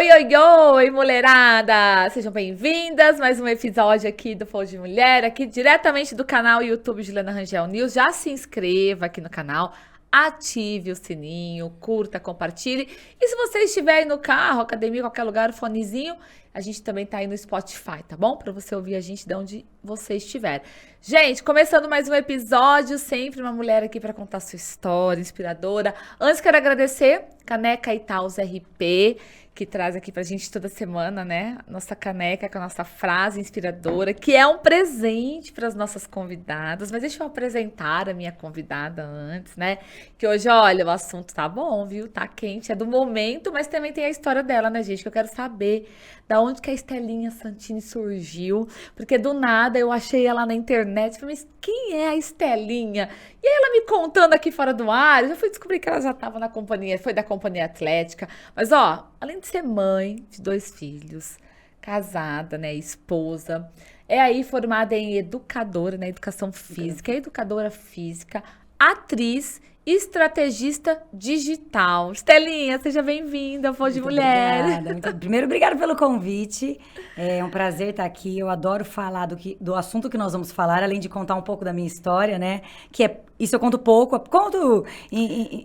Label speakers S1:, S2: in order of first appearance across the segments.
S1: Oi, oi, oi, mulherada! Sejam bem-vindas, mais um episódio aqui do Flow de Mulher, aqui diretamente do canal YouTube Juliana Rangel News. Já se inscreva aqui no canal, ative o sininho, curta, compartilhe. E se você estiver aí no carro, academia, qualquer lugar, o fonezinho, a gente também tá aí no Spotify, tá bom? Para você ouvir a gente de onde você estiver. Gente, começando mais um episódio, sempre uma mulher aqui para contar sua história inspiradora. Antes, quero agradecer Caneca Itaús RP, que traz aqui pra gente toda semana, né? Nossa caneca com a nossa frase inspiradora, que é um presente para as nossas convidadas. Mas deixa eu apresentar a minha convidada antes, né? Que hoje, olha, o assunto tá bom, viu? Tá quente, é do momento, mas também tem a história dela, né, gente? Que eu quero saber da onde que a Estelinha Santini surgiu. Porque do nada eu achei ela na internet. Falei, mas quem é a Estelinha? E aí ela me contando aqui fora do ar, eu já fui descobrir que ela já estava na companhia, foi da companhia atlética. Mas ó, além de ser mãe de 2 filhos, casada, né, esposa, é aí formada em educadora, né, educação física, educadora física, atriz, estrategista digital. Estelinha, seja bem-vinda ao Flow de Mulher.
S2: Obrigada. Primeiro, obrigada pelo convite. É um prazer estar aqui. Eu adoro falar do assunto que nós vamos falar, além de contar um pouco da minha história, né? Isso eu conto pouco. Conto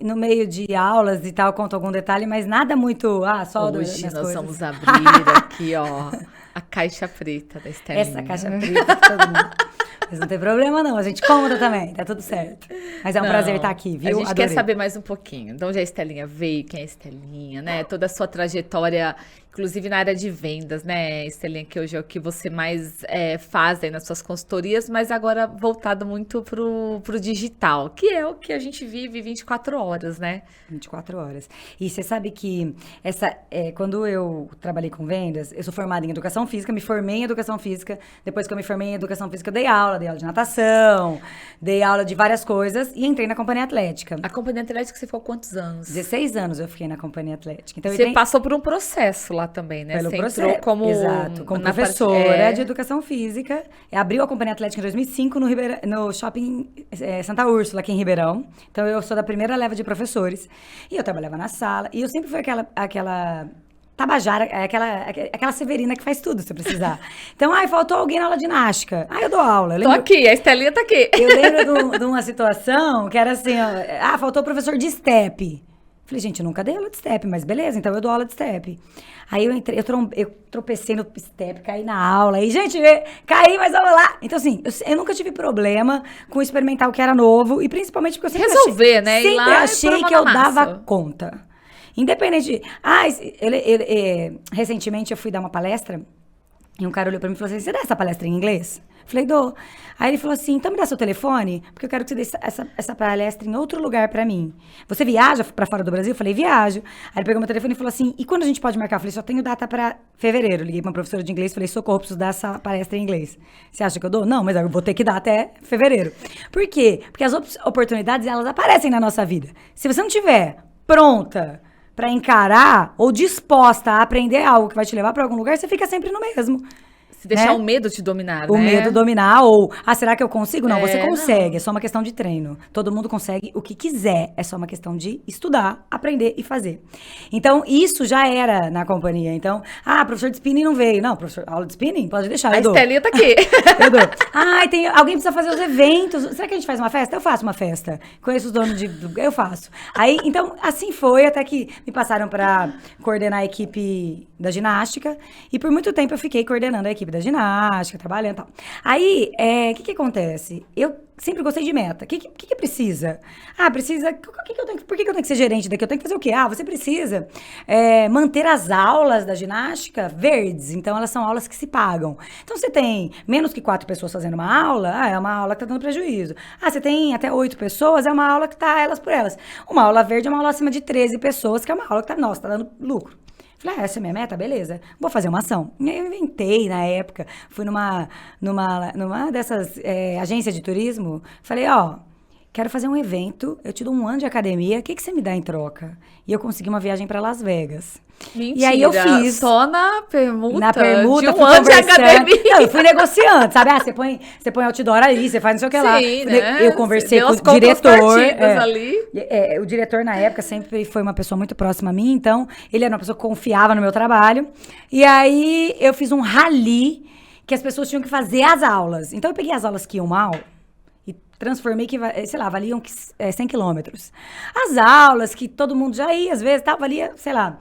S2: no meio de aulas e tal, conto algum detalhe, mas nada muito. Só das
S1: Hoje
S2: minhas
S1: nós
S2: coisas.
S1: vamos abrir aqui, ó, a caixa preta da Estelinha.
S2: Essa caixa preta que todo mundo. Mas não tem problema, não. A gente conta também, tá tudo certo. Mas é um prazer estar aqui, viu?
S1: A gente
S2: Adorei.
S1: quer saber mais um pouquinho de onde a Estelinha veio, quem é a Estelinha, né? Toda a sua trajetória, inclusive na área de vendas, né, Estelinha, que hoje é o que você mais faz aí nas suas consultorias, mas agora voltado muito pro digital, que é o que a gente vive 24 horas, né?
S2: 24 horas. E você sabe que quando eu trabalhei com vendas, eu sou formada em educação física, me formei em educação física. Depois que eu me formei em educação física, eu dei aula de natação, dei aula de várias coisas e entrei na companhia atlética.
S1: A companhia atlética você ficou quantos anos?
S2: 16 anos eu fiquei na companhia atlética. Então,
S1: você passou por um processo lá também, né?
S2: Pelo
S1: você
S2: processo,
S1: entrou como...
S2: exato, como professora de educação física. Abriu a companhia atlética em 2005 no shopping Santa Úrsula, aqui em Ribeirão. Então, eu sou da primeira leva de professores. E eu trabalhava na sala. E eu sempre fui aquela tabajara, aquela severina que faz tudo, se precisar. Então, faltou alguém na aula de ginástica. Eu dou aula.
S1: Tô aqui, a Estelinha tá aqui.
S2: Eu lembro de uma situação que era assim, faltou o professor de step. Falei, gente, eu nunca dei aula de step, mas beleza, então eu dou aula de step. Aí eu entrei, eu tropecei no step, caí na aula, aí, gente, caí, mas vamos lá. Então, assim, eu nunca tive problema com experimentar o que era novo, e principalmente porque eu sempre
S1: resolver, né?
S2: Sempre achei que eu dava conta. Independente de... recentemente eu fui dar uma palestra, e um cara olhou pra mim e falou assim, você dá essa palestra em inglês? Falei, dou. Aí ele falou assim, então me dá seu telefone, porque eu quero que você dê essa palestra em outro lugar pra mim. Você viaja pra fora do Brasil? Eu falei, viajo. Aí ele pegou meu telefone e falou assim, e quando a gente pode marcar? Eu falei, só tenho data pra fevereiro. Liguei pra uma professora de inglês e falei, socorro, preciso dar essa palestra em inglês. Você acha que eu dou? Não, mas eu vou ter que dar até fevereiro. Por quê? Porque as oportunidades, elas aparecem na nossa vida. Se você não tiver pronta pra encarar ou disposta a aprender algo que vai te levar pra algum lugar, você fica sempre no mesmo.
S1: Se deixar o medo te dominar,
S2: o
S1: né?
S2: medo dominar, ou, será que eu consigo? Não, você consegue, é só uma questão de treino. Todo mundo consegue o que quiser, é só uma questão de estudar, aprender e fazer. Então, isso já era na companhia. Então, professor de spinning não veio. Não, professor, aula de spinning? Pode deixar, eu dou.
S1: A Estelinha tá aqui.
S2: Eu dou. Alguém precisa fazer os eventos. Será que a gente faz uma festa? Eu faço uma festa. Conheço os donos eu faço. Aí, então, assim foi, até que me passaram para coordenar a equipe da ginástica. E por muito tempo eu fiquei coordenando a equipe da ginástica, trabalhando e tal. Aí, o que acontece? Eu sempre gostei de meta. O que precisa? Precisa... Por que eu tenho que ser gerente daqui? Eu tenho que fazer o quê? Você precisa manter as aulas da ginástica verdes. Então, elas são aulas que se pagam. Então, você tem menos que 4 pessoas fazendo uma aula, é uma aula que está dando prejuízo. Você tem até 8 pessoas, é uma aula que está elas por elas. Uma aula verde é uma aula acima de 13 pessoas, que é uma aula que tá dando lucro. Falei, essa é a minha meta? Beleza. Vou fazer uma ação. E aí eu inventei, na época, fui numa dessas agências de turismo, falei, quero fazer um evento, eu te dou 1 ano de academia, o que você me dá em troca? E eu consegui uma viagem para Las Vegas.
S1: Mentira,
S2: e aí eu fiz.
S1: Só na permuta?
S2: Na permuta,
S1: de 1
S2: fui
S1: ano de
S2: conversando.
S1: academia.
S2: Não, eu fui negociando, sabe? Ah, você põe outdoor ali, você faz não sei o que lá.
S1: Sim, né?
S2: Eu conversei
S1: Deu
S2: com
S1: as
S2: o
S1: contas
S2: diretor.
S1: partidas ali.
S2: O diretor, na época, sempre foi uma pessoa muito próxima a mim, então ele era uma pessoa que confiava no meu trabalho. E aí eu fiz um rally que as pessoas tinham que fazer as aulas. Então eu peguei as aulas que iam mal e transformei que, sei lá, valiam 100 quilômetros. As aulas que todo mundo já ia, às vezes, valia, sei lá,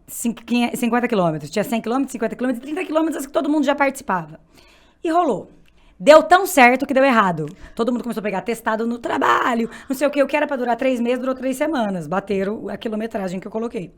S2: 50 quilômetros. Tinha 100 quilômetros, 50 quilômetros, 30 quilômetros, as que todo mundo já participava. E rolou. Deu tão certo que deu errado. Todo mundo começou a pegar testado no trabalho, não sei o que. O que era pra durar 3 meses, durou 3 semanas. Bateram a quilometragem que eu coloquei.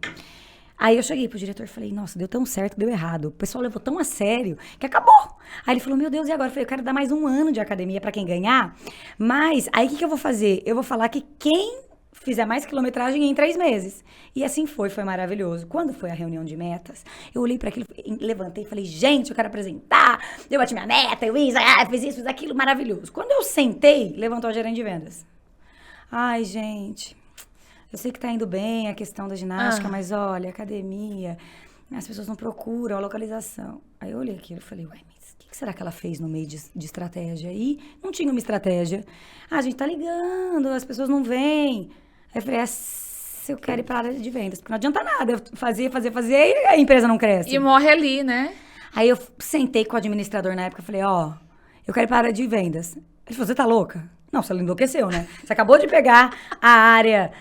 S2: Aí eu cheguei pro diretor e falei, nossa, deu tão certo que deu errado. O pessoal levou tão a sério que acabou. Aí ele falou, meu Deus, e agora? Eu falei, eu quero dar mais 1 ano de academia pra quem ganhar. Mas, aí o que eu vou fazer? Eu vou falar que quem fizer mais quilometragem em 3 meses. E assim foi maravilhoso. Quando foi a reunião de metas, eu olhei para aquilo, levantei e falei, gente, eu quero apresentar, eu bati minha meta, fiz isso, fiz aquilo, maravilhoso. Quando eu sentei, levantou a gerente de vendas. Ai, gente, eu sei que tá indo bem a questão da ginástica, mas olha, academia, as pessoas não procuram a localização. Aí eu olhei aquilo e falei, uai, mas o que será que ela fez no meio de estratégia? E não tinha uma estratégia. Ah, a gente tá ligando, as pessoas não vêm. Aí eu falei, se eu quero ir para a área de vendas, porque não adianta nada, eu fazer, e a empresa não cresce.
S1: E morre ali, né?
S2: Aí eu sentei com o administrador na época e falei, eu quero ir para a área de vendas. Ele falou, você tá louca? Não, você enlouqueceu, né? Você acabou de pegar a área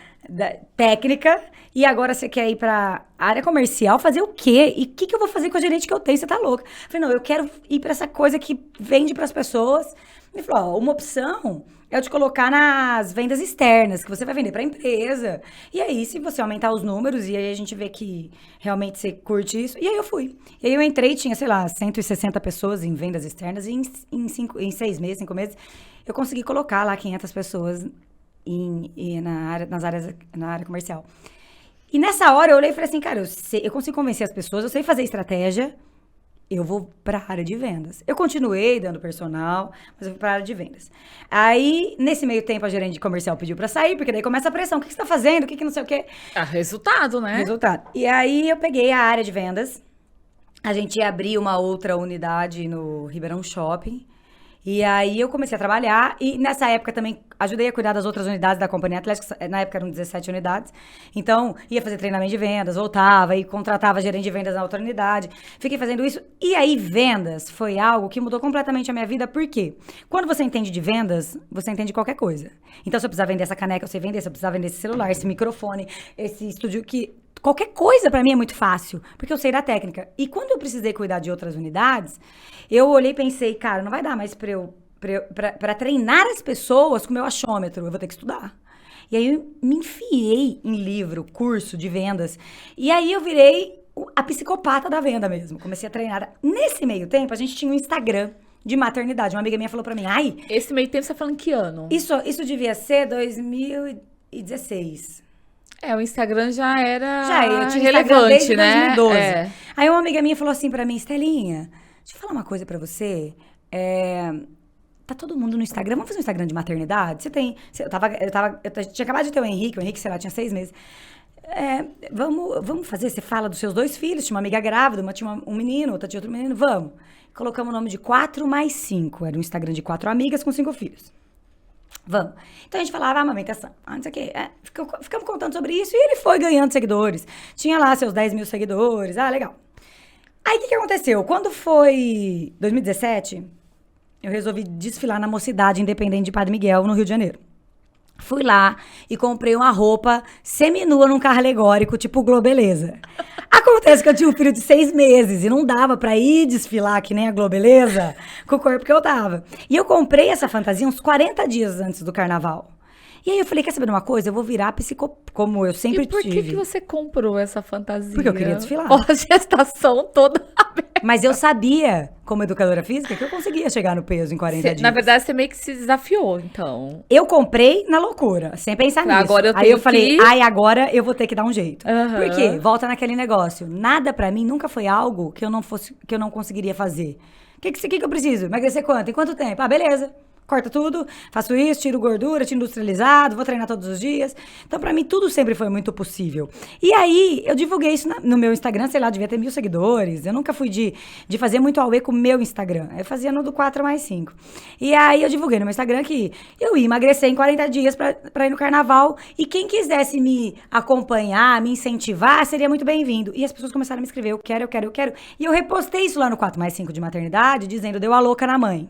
S2: técnica e agora você quer ir para a área comercial fazer o quê? E o que eu vou fazer com a gerente que eu tenho? Você tá louca? Eu falei, não, eu quero ir para essa coisa que vende para as pessoas. Ele falou, uma opção é eu te colocar nas vendas externas, que você vai vender para a empresa. E aí, se você aumentar os números, e aí a gente vê que realmente você curte isso. E aí eu fui. E aí eu entrei, tinha, sei lá, 160 pessoas em vendas externas, e em 6 meses, 5 meses, eu consegui colocar lá 500 pessoas na área comercial. E nessa hora eu olhei e falei assim, cara, eu consigo convencer as pessoas, eu sei fazer estratégia, eu vou para a área de vendas. Eu continuei dando personal, mas eu fui para a área de vendas. Aí, nesse meio tempo, a gerente de comercial pediu para sair, porque daí começa a pressão. O que você está fazendo? O que não sei o quê?
S1: Resultado, né?
S2: Resultado. E aí, eu peguei a área de vendas. A gente ia abrir uma outra unidade no Ribeirão Shopping. E aí, eu comecei a trabalhar. E nessa época também ajudei a cuidar das outras unidades da Companhia Atlética. Na época eram 17 unidades. Então, ia fazer treinamento de vendas, voltava e contratava gerente de vendas na outra unidade. Fiquei fazendo isso. E aí, vendas foi algo que mudou completamente a minha vida. Por quê? Quando você entende de vendas, você entende qualquer coisa. Então, se eu precisar vender essa caneca, eu sei vender. Se eu precisar vender esse celular, esse microfone, esse estúdio que... Qualquer coisa pra mim é muito fácil, porque eu sei da técnica. E quando eu precisei cuidar de outras unidades, eu olhei e pensei, cara, não vai dar mais pra treinar as pessoas com o meu achômetro, eu vou ter que estudar. E aí eu me enfiei em livro, curso de vendas. E aí eu virei a psicopata da venda mesmo. Comecei a treinar. Nesse meio tempo, a gente tinha um Instagram de maternidade. Uma amiga minha falou pra mim,
S1: Esse meio tempo você tá falando que ano?
S2: Isso devia ser 2016.
S1: O Instagram já era
S2: eu tinha
S1: relevante,
S2: desde
S1: né?
S2: 2012. Aí uma amiga minha falou assim pra mim, Estelinha, deixa eu falar uma coisa pra você. Tá todo mundo no Instagram, vamos fazer um Instagram de maternidade? Você tem... Eu tinha acabado de ter o Henrique, sei lá, tinha 6 meses. Vamos fazer, você fala dos seus 2 filhos, tinha uma amiga grávida, uma tinha um menino, outra tinha outro menino, vamos. Colocamos o nome de 4 mais 5, era um Instagram de 4 amigas com 5 filhos. Vamos. Então a gente falava, amamentação, não sei o quê. Ficamos contando sobre isso e ele foi ganhando seguidores. Tinha lá seus 10 mil seguidores, legal. Aí o que aconteceu? Quando foi 2017, eu resolvi desfilar na Mocidade Independente de Padre Miguel, no Rio de Janeiro. Fui lá e comprei uma roupa seminua num carro alegórico, tipo Globeleza. Acontece que eu tinha um filho de 6 meses e não dava pra ir desfilar que nem a Globeleza com o corpo que eu tava. E eu comprei essa fantasia uns 40 dias antes do carnaval. E aí eu falei, quer saber de uma coisa? Eu vou virar como eu sempre tive.
S1: E por que você comprou essa fantasia?
S2: Porque eu queria desfilar.
S1: A gestação toda aberta.
S2: Mas eu sabia, como educadora física, que eu conseguia chegar no peso em 40 dias.
S1: Na verdade, você meio que se desafiou, então.
S2: Eu comprei na loucura, sem pensar nisso.
S1: Agora
S2: Aí eu falei, agora eu vou ter que dar um jeito. Por quê? Volta naquele negócio. Nada pra mim nunca foi algo que eu não conseguiria fazer. O que eu preciso? Emagrecer quanto? Em quanto tempo? Beleza. corta tudo, faço isso, tiro gordura, tiro industrializado, vou treinar todos os dias. Então, pra mim, tudo sempre foi muito possível. E aí, eu divulguei isso no meu Instagram, sei lá, devia ter 1.000 seguidores. Eu nunca fui de fazer muito auê com o meu Instagram. Eu fazia no do 4+5. E aí, eu divulguei no meu Instagram que eu ia emagrecer em 40 dias pra ir no carnaval. E quem quisesse me acompanhar, me incentivar, seria muito bem-vindo. E as pessoas começaram a me escrever, eu quero, eu quero, eu quero. E eu repostei isso lá no 4+5 de maternidade, dizendo, deu a louca na mãe.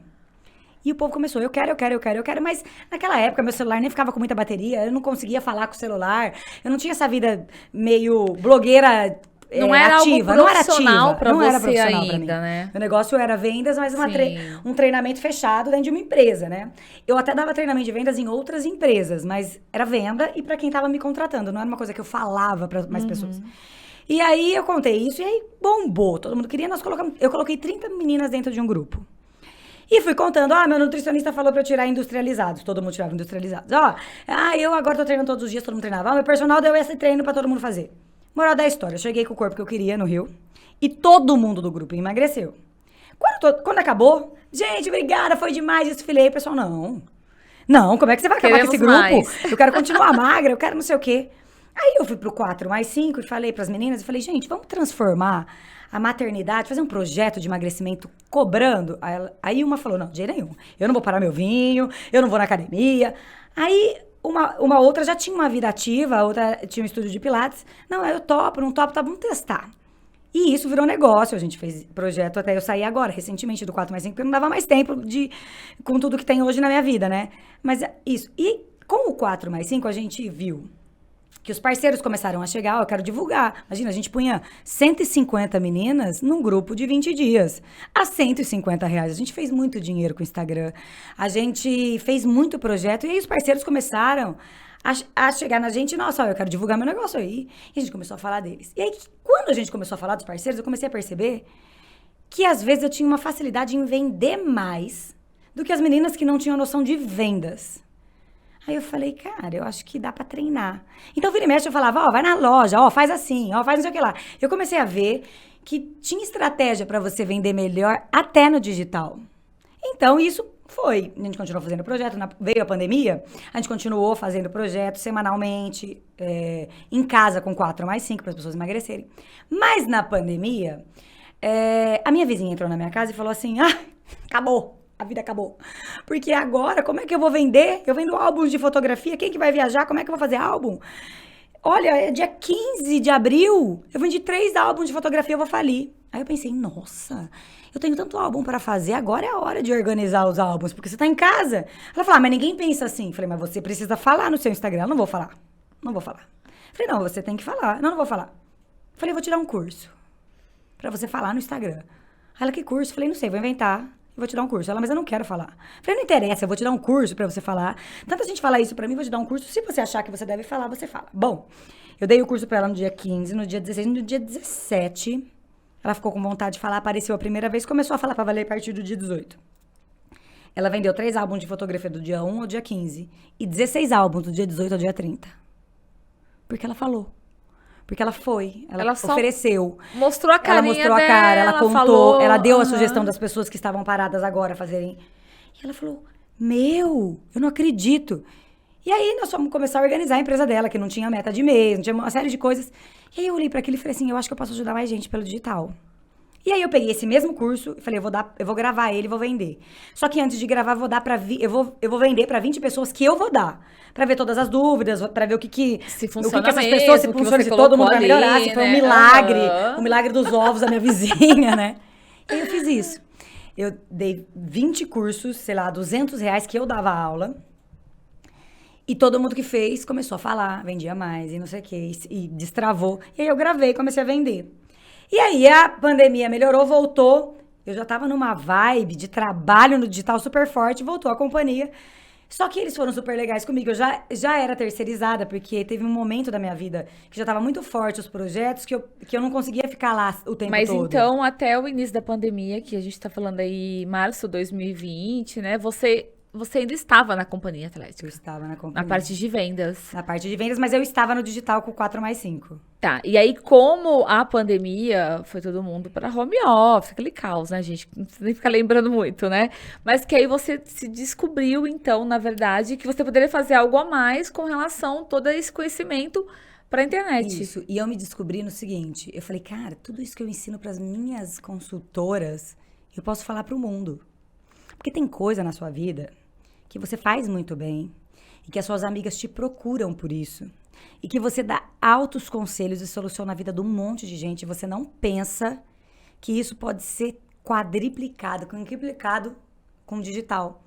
S2: E o povo começou, eu quero, eu quero, eu quero, eu quero. Mas naquela época, meu celular nem ficava com muita bateria, eu não conseguia falar com o celular, eu não tinha essa vida meio blogueira
S1: Não era
S2: ativa.
S1: algo
S2: Não era
S1: profissional
S2: ativa,
S1: pra
S2: não era
S1: você
S2: profissional pra mim.
S1: ainda, né?
S2: O negócio era vendas, mas
S1: Sim.
S2: um treinamento fechado dentro de uma empresa, né? Eu até dava treinamento de vendas em outras empresas, mas era venda e pra quem tava me contratando, não era uma coisa que eu falava pra mais pessoas. E aí eu contei isso e aí bombou, todo mundo queria, eu coloquei 30 meninas dentro de um grupo. E fui contando, meu nutricionista falou pra eu tirar industrializados. Todo mundo tirava industrializados. Eu agora tô treinando todos os dias, todo mundo treinava. Meu personal deu esse treino pra todo mundo fazer. Moral da história, eu cheguei com o corpo que eu queria no Rio. E todo mundo do grupo emagreceu. Quando acabou, gente, obrigada, foi demais, desfilei. O pessoal, não, como é que você vai acabar com esse grupo?
S1: Mais.
S2: Eu quero continuar magra, eu quero não sei o quê. Aí eu fui pro 4+5 e falei pras meninas, e falei, gente, vamos transformar a maternidade, fazer um projeto de emagrecimento cobrando. Aí uma falou, não, de jeito nenhum. Eu não vou parar meu vinho, eu não vou na academia. Aí uma outra já tinha uma vida ativa, a outra tinha um estúdio de pilates. Não, eu topo, não topo, tá, vamos testar. E isso virou negócio, a gente fez projeto até eu sair agora, recentemente, do 4+5, porque não dava mais tempo com tudo que tem hoje na minha vida, né? Mas isso. E com o 4+5 a gente viu que os parceiros começaram a chegar, eu quero divulgar. Imagina, a gente punha 150 meninas num grupo de 20 dias, a R$150. A gente fez muito dinheiro com o Instagram, a gente fez muito projeto, e aí os parceiros começaram a chegar na gente, nossa, eu quero divulgar meu negócio aí. E a gente começou a falar deles. E aí, quando a gente começou a falar dos parceiros, eu comecei a perceber que, às vezes, eu tinha uma facilidade em vender mais do que as meninas que não tinham noção de vendas. Aí eu falei, cara, eu acho que dá pra treinar. Então, vira e mexe, eu falava, vai na loja, faz assim, faz não sei o que lá. Eu comecei a ver que tinha estratégia pra você vender melhor até no digital. Então, isso foi. A gente continuou fazendo projeto, veio a pandemia, a gente continuou fazendo projeto semanalmente, em casa com 4+5 para as pessoas emagrecerem. Mas na pandemia, a minha vizinha entrou na minha casa e falou assim, acabou. A vida acabou. Porque agora, como é que eu vou vender? Eu vendo álbuns de fotografia, quem que vai viajar? Como é que eu vou fazer álbum? Olha, dia 15 de abril, eu vendi 3 álbuns de fotografia, eu vou falir. Aí eu pensei, nossa, eu tenho tanto álbum para fazer, agora é a hora de organizar os álbuns, porque você tá em casa. Ela falou, mas ninguém pensa assim. Falei, mas você precisa falar no seu Instagram. Eu não vou falar. Falei, não, você tem que falar. Não vou falar. Falei, vou te dar um curso para você falar no Instagram. Ela, que curso? Falei, não sei, vou inventar. Vou te dar um curso. Ela, mas eu não quero falar. Falei, não interessa, eu vou te dar um curso pra você falar. Tanta gente fala isso pra mim, vou te dar um curso. Se você achar que você deve falar, você fala. Bom, eu dei o curso pra ela no dia 15, no dia 16, no dia 17. Ela ficou com vontade de falar, apareceu a primeira vez, começou a falar pra valer a partir do dia 18. Ela vendeu 3 álbuns de fotografia do dia 1 ao dia 15. E 16 álbuns do dia 18 ao dia 30. Porque ela falou. Porque ela foi, ela ofereceu.
S1: Mostrou a carinha
S2: Ela mostrou a cara, ela contou,
S1: falou,
S2: ela deu a sugestão das pessoas que estavam paradas agora a fazerem. E ela falou, eu não acredito. E aí nós fomos começar a organizar a empresa dela, que não tinha meta de mês, não tinha uma série de coisas. E aí eu olhei para aquilo e falei assim, eu acho que eu posso ajudar mais gente pelo digital. E aí eu peguei esse mesmo curso e falei, eu vou gravar ele e vou vender. Só que antes de gravar, eu vou vender para 20 pessoas que eu vou dar. Pra ver todas as dúvidas, pra ver o que
S1: se funciona
S2: essas pessoas, se funciona, se todo mundo vai melhorar, se foi um milagre, o milagre dos ovos da minha vizinha, né? E aí eu fiz isso. Eu dei 20 cursos, sei lá, R$200 que eu dava aula. E todo mundo que fez começou a falar, vendia mais e não sei o que, e destravou. E aí eu gravei e comecei a vender. E aí a pandemia melhorou, voltou. Eu já tava numa vibe de trabalho no digital super forte, voltou a companhia. Só que eles foram super legais comigo. Eu já era terceirizada, porque teve um momento da minha vida que já tava muito forte os projetos, que eu não conseguia ficar lá o tempo todo.
S1: Mas então, até o início da pandemia, que a gente tá falando aí, março de 2020, né? Você você ainda estava na Companhia Atlética.
S2: Eu estava na
S1: Na
S2: companhia.
S1: parte de vendas.
S2: Na parte de vendas, mas eu estava no digital com 4+5.
S1: Tá, e aí como a pandemia foi todo mundo para home office, aquele caos, né, gente? Não precisa nem ficar lembrando muito, né? Mas que aí você se descobriu, então, na verdade, que você poderia fazer algo a mais com relação a todo esse conhecimento para a internet.
S2: Isso, e eu me descobri no seguinte, eu falei, cara, tudo isso que eu ensino para as minhas consultoras, eu posso falar para o mundo. Porque tem coisa na sua vida que você faz muito bem e que as suas amigas te procuram por isso. E que você dá altos conselhos e soluciona a vida de um monte de gente. E você não pensa que isso pode ser quadriplicado, quintuplicado com o digital.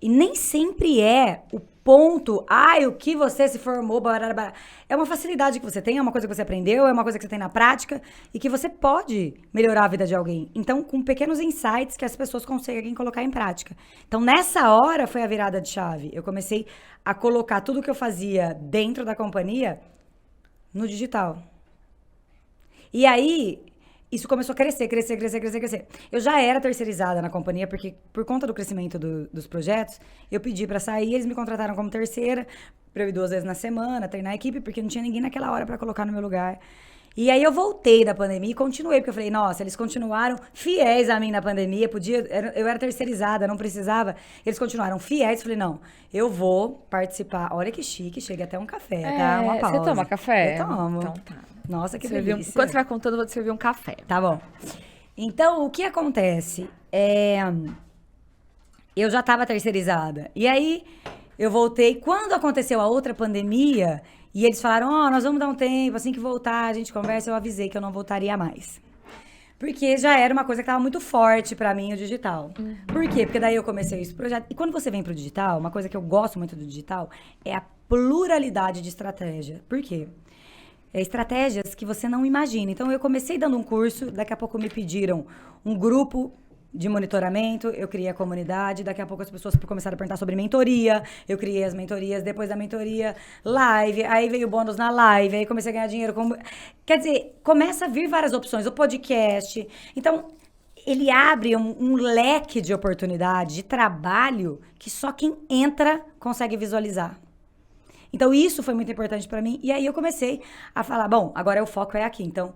S2: E nem sempre é o ponto, o que você se formou, barará. É uma facilidade que você tem, é uma coisa que você aprendeu, é uma coisa que você tem na prática e que você pode melhorar a vida de alguém. Então, com pequenos insights que as pessoas conseguem colocar em prática. Então, nessa hora foi a virada de chave. Eu comecei a colocar tudo que eu fazia dentro da companhia no digital. E aí, isso começou a crescer. Eu já era terceirizada na companhia, porque por conta do crescimento dos projetos, eu pedi pra sair, eles me contrataram como terceira, pra eu ir 2 vezes na semana, treinar a equipe, porque não tinha ninguém naquela hora pra colocar no meu lugar. E aí eu voltei da pandemia e continuei, porque eu falei, nossa, eles continuaram fiéis a mim na pandemia, eu era terceirizada, não precisava, eles continuaram fiéis, falei, não, eu vou participar, olha que chique, chega até um café, tá? Uma pausa.
S1: Você toma café?
S2: Eu tomo.
S1: Então tá.
S2: Nossa, que
S1: Servir
S2: delícia.
S1: Quando você vai contando, eu vou te servir um café.
S2: Tá bom. Então, o que acontece? Eu já estava terceirizada. E aí, eu voltei. Quando aconteceu a outra pandemia, e eles falaram, nós vamos dar um tempo, assim que voltar, a gente conversa, eu avisei que eu não voltaria mais. Porque já era uma coisa que estava muito forte pra mim, o digital. Por quê? Porque daí eu comecei esse projeto. E quando você vem pro digital, uma coisa que eu gosto muito do digital é a pluralidade de estratégia. Por quê? Estratégias que você não imagina. Então, eu comecei dando um curso, daqui a pouco me pediram um grupo de monitoramento, eu criei a comunidade, daqui a pouco as pessoas começaram a perguntar sobre mentoria, eu criei as mentorias, depois da mentoria, live, aí veio o bônus na live, aí comecei a ganhar dinheiro. Quer dizer, começa a vir várias opções, o podcast. Então, ele abre um leque de oportunidade, de trabalho, que só quem entra consegue visualizar. Então, isso foi muito importante pra mim. E aí, eu comecei a falar, bom, agora o foco é aqui. Então,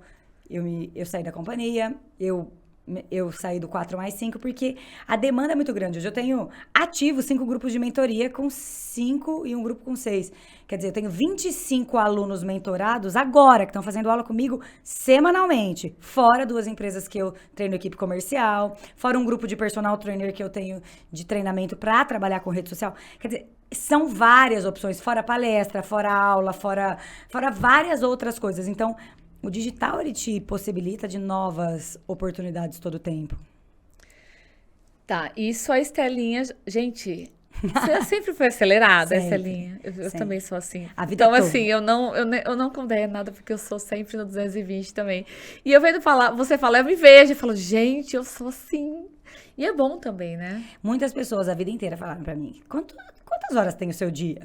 S2: eu saí da companhia, eu saí do 4+5, porque a demanda é muito grande. Hoje eu tenho ativo 5 grupos de mentoria com 5 e um grupo com 6. Quer dizer, eu tenho 25 alunos mentorados agora, que estão fazendo aula comigo semanalmente. Fora 2 empresas que eu treino equipe comercial, fora um grupo de personal trainer que eu tenho de treinamento para trabalhar com rede social. Quer dizer, são várias opções, fora palestra, fora aula, fora várias outras coisas. Então, o digital, ele te possibilita de novas oportunidades todo o tempo.
S1: Tá, isso a Estelinha... Gente, você sempre foi acelerada,
S2: Sempre,
S1: Estelinha. Eu
S2: sempre.
S1: também sou assim.
S2: A vida
S1: então,
S2: toda.
S1: assim, eu não condeno nada, porque eu sou sempre no 220 também. E eu vendo você falar, eu me vejo e falo, gente, eu sou assim. E é bom também, né?
S2: Muitas pessoas a vida inteira falaram pra mim, quantas horas tem o seu dia?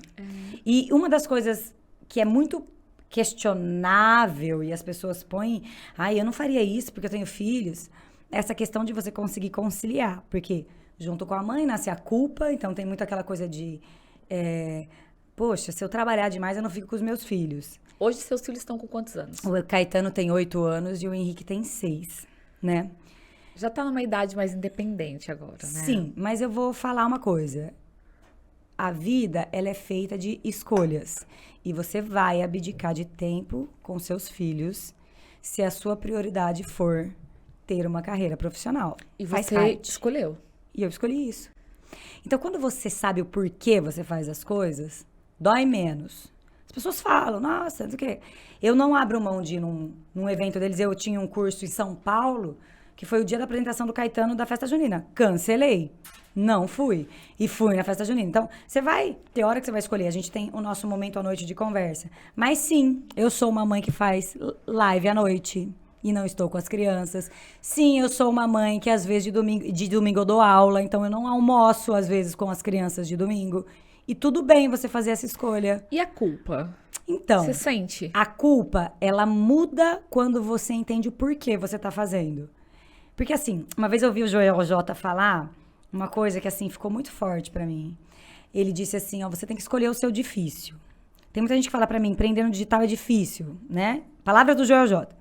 S2: E uma das coisas que é muito questionável e as pessoas põem, eu não faria isso porque eu tenho filhos, essa questão de você conseguir conciliar, porque junto com a mãe nasce a culpa, então tem muito aquela coisa de, poxa, se eu trabalhar demais eu não fico com os meus filhos.
S1: Hoje seus filhos estão com quantos anos?
S2: O Caetano tem 8 anos e o Henrique tem 6, né?
S1: Já tá numa idade mais independente agora, né?
S2: Sim, mas eu vou falar uma coisa. A vida, ela é feita de escolhas. E você vai abdicar de tempo com seus filhos se a sua prioridade for ter uma carreira profissional.
S1: E
S2: Faz
S1: você
S2: parte.
S1: escolheu.
S2: E eu escolhi isso. Então, quando você sabe o porquê você faz as coisas, dói menos. As pessoas falam, nossa, não sei o quê. Eu não abro mão de ir num evento deles. Eu tinha um curso em São Paulo, que foi o dia da apresentação do Caetano da festa junina. Cancelei. Não fui. E fui na festa junina. Então, você vai ter hora que você vai escolher. A gente tem o nosso momento à noite de conversa. Mas sim, eu sou uma mãe que faz live à noite e não estou com as crianças. Sim, eu sou uma mãe que às vezes de domingo eu dou aula, então eu não almoço às vezes com as crianças de domingo. E tudo bem você fazer essa escolha.
S1: E a culpa?
S2: Então,
S1: Você sente?
S2: a culpa, ela muda quando você entende o porquê você tá fazendo. Porque assim, uma vez eu ouvi o Joel J falar, uma coisa que, assim, ficou muito forte pra mim. Ele disse assim, ó, você tem que escolher o seu difícil. Tem muita gente que fala pra mim, empreender no digital é difícil, né? Palavras do Joel J.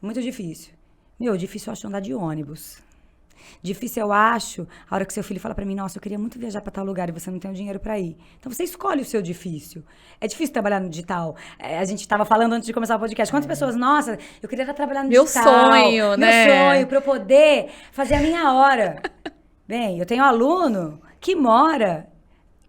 S2: Muito difícil. Meu, difícil eu acho andar de ônibus. Difícil eu acho a hora que seu filho fala pra mim, nossa, eu queria muito viajar pra tal lugar e você não tem o dinheiro pra ir. Então você escolhe o seu difícil. É difícil trabalhar no digital. A gente tava falando antes de começar o podcast. Quantas pessoas, nossa, eu queria trabalhar no
S1: Meu
S2: digital.
S1: sonho, né?
S2: Meu sonho, pra eu poder fazer a minha hora. Bem, eu tenho um aluno que mora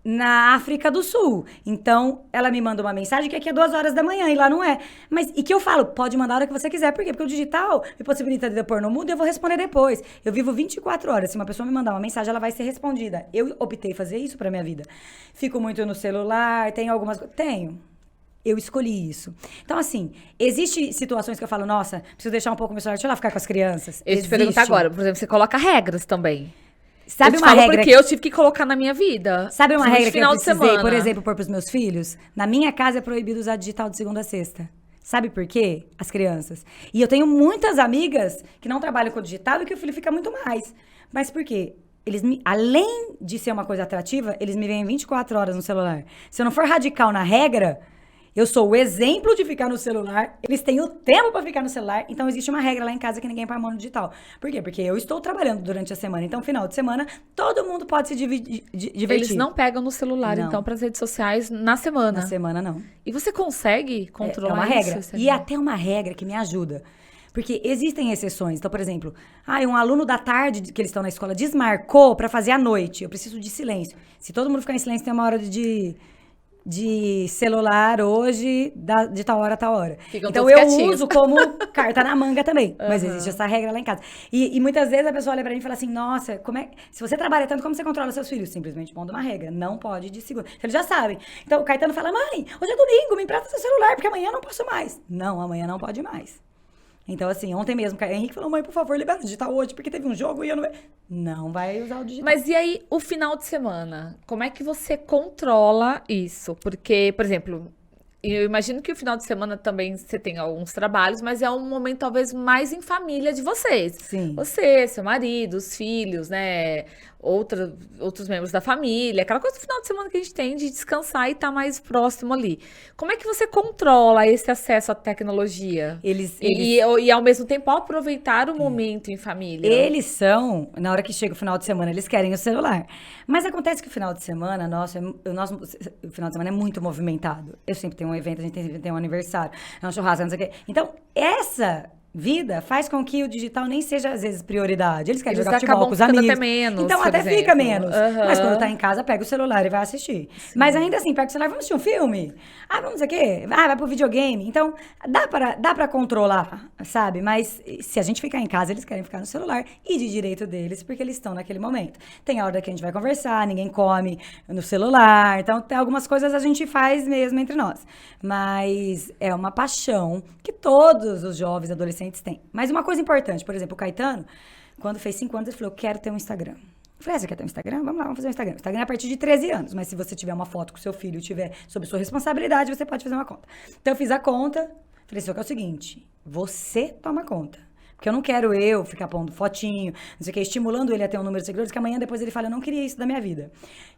S2: na África do Sul. Então, ela me manda uma mensagem que aqui é 2 horas da manhã e lá não é. Mas, e que eu falo, pode mandar a hora que você quiser. Por quê? Porque o digital me possibilita de pôr no mudo e eu vou responder depois. Eu vivo 24 horas. Se uma pessoa me mandar uma mensagem, ela vai ser respondida. Eu optei fazer isso pra minha vida. Fico muito no celular, tenho algumas coisas. Tenho. Eu escolhi isso. Então, assim, existe situações que eu falo, nossa, preciso deixar um pouco meu celular, deixa eu lá ficar com as crianças.
S1: Eu te perguntar agora, por exemplo, você coloca regras também.
S2: Sabe
S1: eu te
S2: uma
S1: falo
S2: regra
S1: porque eu tive que colocar na minha vida.
S2: Sabe uma
S1: Principalmente
S2: regra que eu
S1: final de
S2: precisei,
S1: semana.
S2: por exemplo, pôr pros meus filhos? Na minha casa é proibido usar digital de segunda a sexta. Sabe por quê? As crianças. E eu tenho muitas amigas que não trabalham com digital e que o filho fica muito mais. Mas por quê? Além de ser uma coisa atrativa, eles me veem 24 horas no celular. Se eu não for radical na regra, eu sou o exemplo de ficar no celular, eles têm o tempo pra ficar no celular, então existe uma regra lá em casa que ninguém põe a mão no digital. Por quê? Porque eu estou trabalhando durante a semana, então final de semana todo mundo pode se divertir.
S1: Eles não pegam no celular,
S2: Não.
S1: então, pras redes sociais na semana.
S2: Na semana, não.
S1: E você consegue controlar
S2: É uma regra.
S1: isso?
S2: E até uma regra que me ajuda. Porque existem exceções. Então, por exemplo, um aluno da tarde que eles estão na escola desmarcou pra fazer à noite. Eu preciso de silêncio. Se todo mundo ficar em silêncio, tem uma hora de celular hoje, de tal hora a tal hora.
S1: Ficam
S2: então,
S1: todos
S2: eu
S1: quietinhos.
S2: uso como carta na manga também. Mas existe essa regra lá em casa. E muitas vezes a pessoa olha pra mim e fala assim, nossa, se você trabalha tanto, como você controla seus filhos? Simplesmente pondo uma regra. Não pode de segunda. Eles já sabem. Então, o Caetano fala, mãe, hoje é domingo, me empresta seu celular, porque amanhã eu não posso mais. Não, amanhã não pode mais. Então, assim, ontem mesmo, o Henrique falou, mãe, por favor, libera o digital hoje, porque teve um jogo e eu não vai usar o digital.
S1: Mas e aí, o final de semana? Como é que você controla isso? Porque, por exemplo, eu imagino que o final de semana também você tem alguns trabalhos, mas é um momento talvez mais em família de vocês.
S2: Sim.
S1: Você, seu marido, os filhos, né? Outros membros da família, aquela coisa do final de semana que a gente tem de descansar e estar mais próximo ali. Como é que você controla esse acesso à tecnologia? E ao mesmo tempo aproveitar o momento em família?
S2: Eles são, na hora que chega o final de semana, eles querem o celular. Mas acontece que o final de semana, o final de semana é muito movimentado. Eu sempre tenho um evento, a gente tem um aniversário, é um churrasco, não sei o quê. Então, essa vida faz com que o digital nem seja, às vezes, prioridade. Eles querem jogar futebol com os amigos.
S1: Até menos,
S2: então,
S1: por
S2: até
S1: exemplo.
S2: fica menos.
S1: Uhum.
S2: Mas quando tá em casa, pega o celular e vai assistir. Sim. Mas ainda assim, pega o celular, vamos assistir um filme? Vamos dizer o quê? Vai pro videogame. Então, dá pra controlar, sabe? Mas se a gente ficar em casa, eles querem ficar no celular. E de direito deles, porque eles estão naquele momento. Tem a hora que a gente vai conversar, ninguém come no celular. Então, tem algumas coisas a gente faz mesmo entre nós. Mas é uma paixão que todos os jovens adolescentes têm. Mas uma coisa importante, por exemplo, o Caetano, quando fez 5 anos, ele falou, eu quero ter um Instagram. Eu falei, você quer ter um Instagram? Vamos lá, vamos fazer um Instagram. O Instagram é a partir de 13 anos, mas se você tiver uma foto com seu filho e tiver sob sua responsabilidade, você pode fazer uma conta. Então, eu fiz a conta, falei, só que é o seguinte, você toma conta. Porque eu não quero ficar pondo fotinho, não sei o que, estimulando ele a ter um número de seguidores, que amanhã depois ele fala, eu não queria isso da minha vida.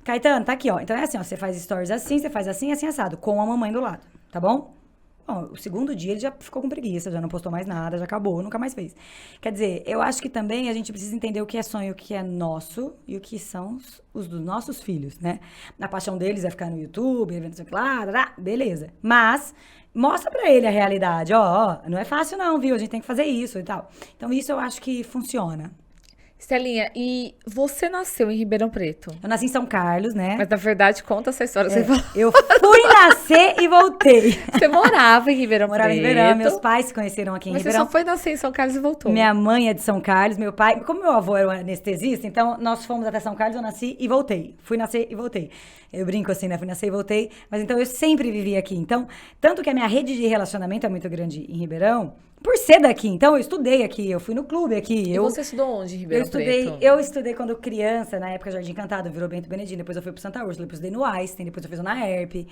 S2: Caetano, tá aqui, ó. Então é assim, ó, você faz stories assim, você faz assim, assim, assado, com a mamãe do lado, tá bom? Bom, o segundo dia ele já ficou com preguiça, já não postou mais nada, já acabou, nunca mais fez. Quer dizer, eu acho que também a gente precisa entender o que é sonho, o que é nosso e o que são os dos nossos filhos, né? A paixão deles é ficar no YouTube, eventos, claro, beleza. Mas mostra pra ele a realidade, ó, não é fácil não, viu? A gente tem que fazer isso e tal. Então isso eu acho que funciona.
S1: Estelinha, e você nasceu em Ribeirão Preto?
S2: Eu nasci em São Carlos, né?
S1: Mas, na verdade, conta essa história. Você falou.
S2: Eu fui nascer e voltei.
S1: Você morava em Ribeirão Preto?
S2: Morava em Ribeirão, meus pais se conheceram aqui em
S1: Mas
S2: Ribeirão.
S1: Mas você só foi nascer em São Carlos e voltou?
S2: Minha mãe é de São Carlos, meu pai... Como meu avô era um anestesista, então nós fomos até São Carlos, eu nasci e voltei. Fui nascer e voltei. Eu brinco assim, né? Fui nascer e voltei. Mas então eu sempre vivi aqui. Então, tanto que a minha rede de relacionamento é muito grande em Ribeirão, por ser daqui. Então, eu estudei aqui, eu fui no clube aqui.
S1: E você estudou onde, em Ribeirão Preto?
S2: Eu estudei quando criança, na época Jardim Encantado, virou Bento Benedito, depois eu fui pro Santa Úrsula, depois eu estudei no Einstein, depois eu fiz na ERP.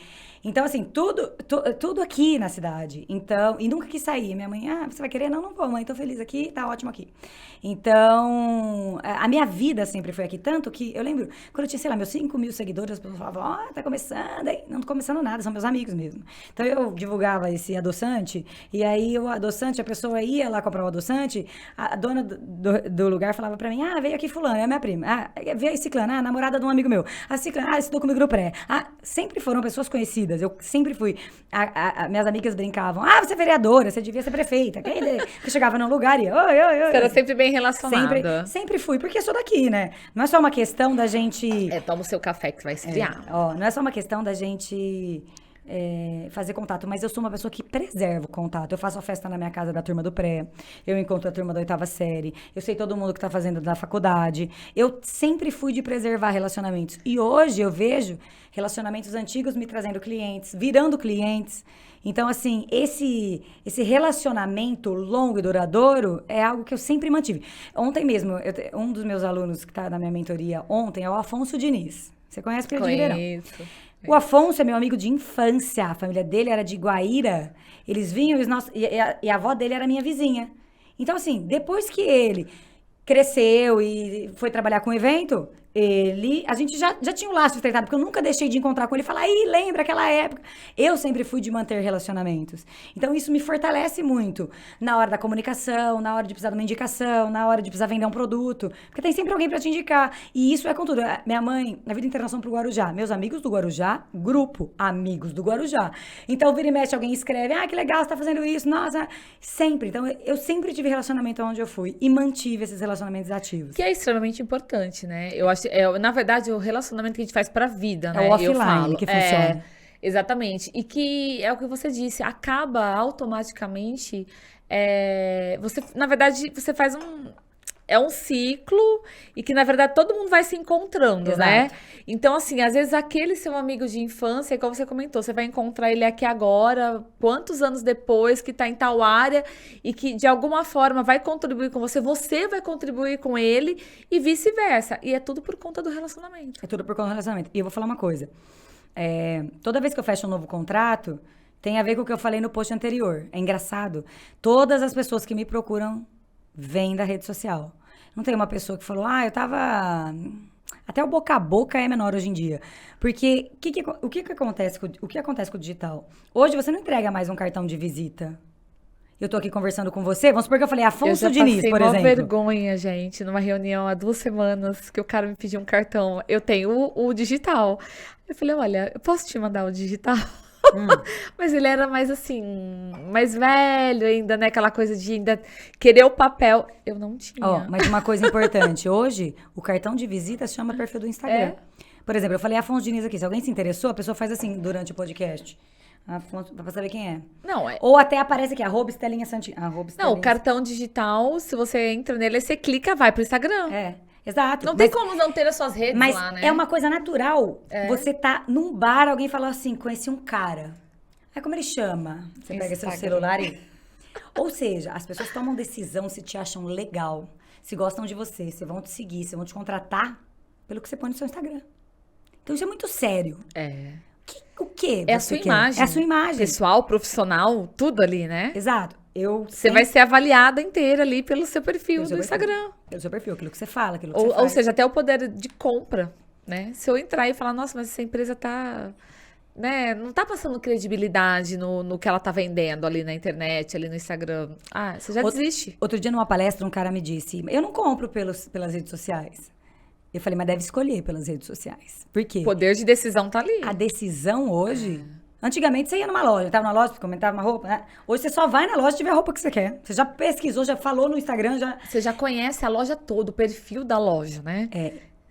S2: Então, assim, tudo aqui na cidade. Então, e nunca quis sair. Minha mãe, você vai querer? Não, não vou, mãe, tô feliz aqui, tá ótimo aqui. Então, a minha vida sempre foi aqui, tanto que eu lembro, quando eu tinha, sei lá, meus 5.000 seguidores, as pessoas falavam, tá começando aí. Não tô começando nada, são meus amigos mesmo. Então, eu divulgava esse adoçante, e aí o adoçante, a pessoa ia lá comprar o adoçante, a dona do lugar falava pra mim, veio aqui fulano, é minha prima. Veio a ciclana, a namorada de um amigo meu. A ciclana, estudou comigo no pré. Sempre foram pessoas conhecidas, eu sempre fui. Minhas amigas brincavam, você é vereadora, você devia ser prefeita. Eu chegava num lugar e oi.
S1: Você era sempre bem relacionada.
S2: Sempre fui, porque eu sou daqui, né? Não é só uma questão da gente...
S1: Toma o seu café que vai esfriar.
S2: Não é só uma questão da gente... fazer contato, mas eu sou uma pessoa que preserva o contato. Eu faço a festa na minha casa da turma do pré, eu encontro a turma da 8ª série, eu sei todo mundo que tá fazendo da faculdade. Eu sempre fui de preservar relacionamentos. E hoje eu vejo relacionamentos antigos me trazendo clientes, virando clientes. Então, assim, esse relacionamento longo e duradouro é algo que eu sempre mantive. Ontem mesmo, um dos meus alunos que tá na minha mentoria ontem é o Afonso Diniz. Você conhece porque ele é de Ribeirão. O Afonso é meu amigo de infância. A família dele era de Guaíra. Eles vinham e a avó dele era minha vizinha. Então, assim, depois que ele cresceu e foi trabalhar com o evento, a gente já tinha um laço estreitado, porque eu nunca deixei de encontrar com ele e falar, lembra aquela época? Eu sempre fui de manter relacionamentos. Então, isso me fortalece muito na hora da comunicação, na hora de precisar de uma indicação, na hora de precisar vender um produto, porque tem sempre alguém para te indicar. E isso é com tudo. Minha mãe, na vida inteira, nós fomos pro Guarujá. Meus amigos do Guarujá, grupo Amigos do Guarujá. Então, vira e mexe, alguém escreve, que legal, você tá fazendo isso, nossa. Sempre. Então, eu sempre tive relacionamento onde eu fui e mantive esses relacionamentos ativos.
S1: Que é extremamente importante, né? Eu acho, na verdade, o relacionamento que a gente faz pra vida, né?
S2: É o offline que funciona.
S1: Exatamente. E que é o que você disse, acaba automaticamente. Você, na verdade, você faz um ciclo e que, na verdade, todo mundo vai se encontrando,
S2: Exato.
S1: né? Então, assim, às vezes aquele seu amigo de infância, como você comentou, você vai encontrar ele aqui agora, quantos anos depois, que tá em tal área e que, de alguma forma, vai contribuir com você, você vai contribuir com ele e vice-versa. E é tudo por conta do relacionamento.
S2: É tudo por conta do relacionamento. E eu vou falar uma coisa. Toda vez que eu fecho um novo contrato, tem a ver com o que eu falei no post anterior. É engraçado. Todas as pessoas que me procuram vêm da rede social. Não tem uma pessoa que falou, eu tava... Até o boca a boca é menor hoje em dia. Porque o que acontece com o digital? Hoje você não entrega mais um cartão de visita. Eu tô aqui conversando com você, vamos supor que eu falei Afonso Diniz, por exemplo. Eu
S1: passei uma vergonha, gente, numa reunião há 2 semanas, que o cara me pediu um cartão. Eu tenho o digital. Eu falei, olha, eu posso te mandar o digital? Mas ele era mais assim, mais velho ainda, né? Aquela coisa de ainda querer o papel. Eu não tinha.
S2: Mas uma coisa importante, hoje, o cartão de visita se chama perfil do Instagram. Por exemplo, eu falei Afonso Diniz aqui, se alguém se interessou, a pessoa faz assim durante o podcast. Afonso, pra saber quem é. Ou até aparece aqui, @Estelinha Santinho.
S1: Não, o cartão digital, se você entra nele, você clica, vai pro Instagram.
S2: Exato.
S1: Não tem como não ter as suas redes lá, né?
S2: Mas é uma coisa natural. Você tá num bar, alguém falou assim, conheci um cara. Aí como ele chama? Você pega seu celular e... Ou seja, as pessoas tomam decisão se te acham legal, se gostam de você, se vão te seguir, se vão te contratar pelo que você põe no seu Instagram. Então isso é muito sério. O que
S1: é a sua imagem.
S2: É a sua imagem.
S1: Pessoal, profissional, tudo ali, né?
S2: Exato.
S1: Você vai ser avaliada inteira ali pelo seu perfil do Instagram.
S2: Pelo seu perfil, aquilo que você fala, aquilo que você faz.
S1: Ou seja, até o poder de compra, né? Se eu entrar e falar, nossa, mas essa empresa tá... Né? Não tá passando credibilidade no que ela tá vendendo ali na internet, ali no Instagram. Você já desiste.
S2: Outro dia, numa palestra, um cara me disse, eu não compro pelas redes sociais. Eu falei, mas deve escolher pelas redes sociais. Por quê?
S1: O poder de decisão tá ali.
S2: A decisão hoje... Antigamente você ia numa loja, tava na loja, comentava uma roupa, né? Hoje você só vai na loja e tiver a roupa que você quer. Você já pesquisou, já falou no Instagram, já...
S1: Você já conhece a loja toda, o perfil da loja, né?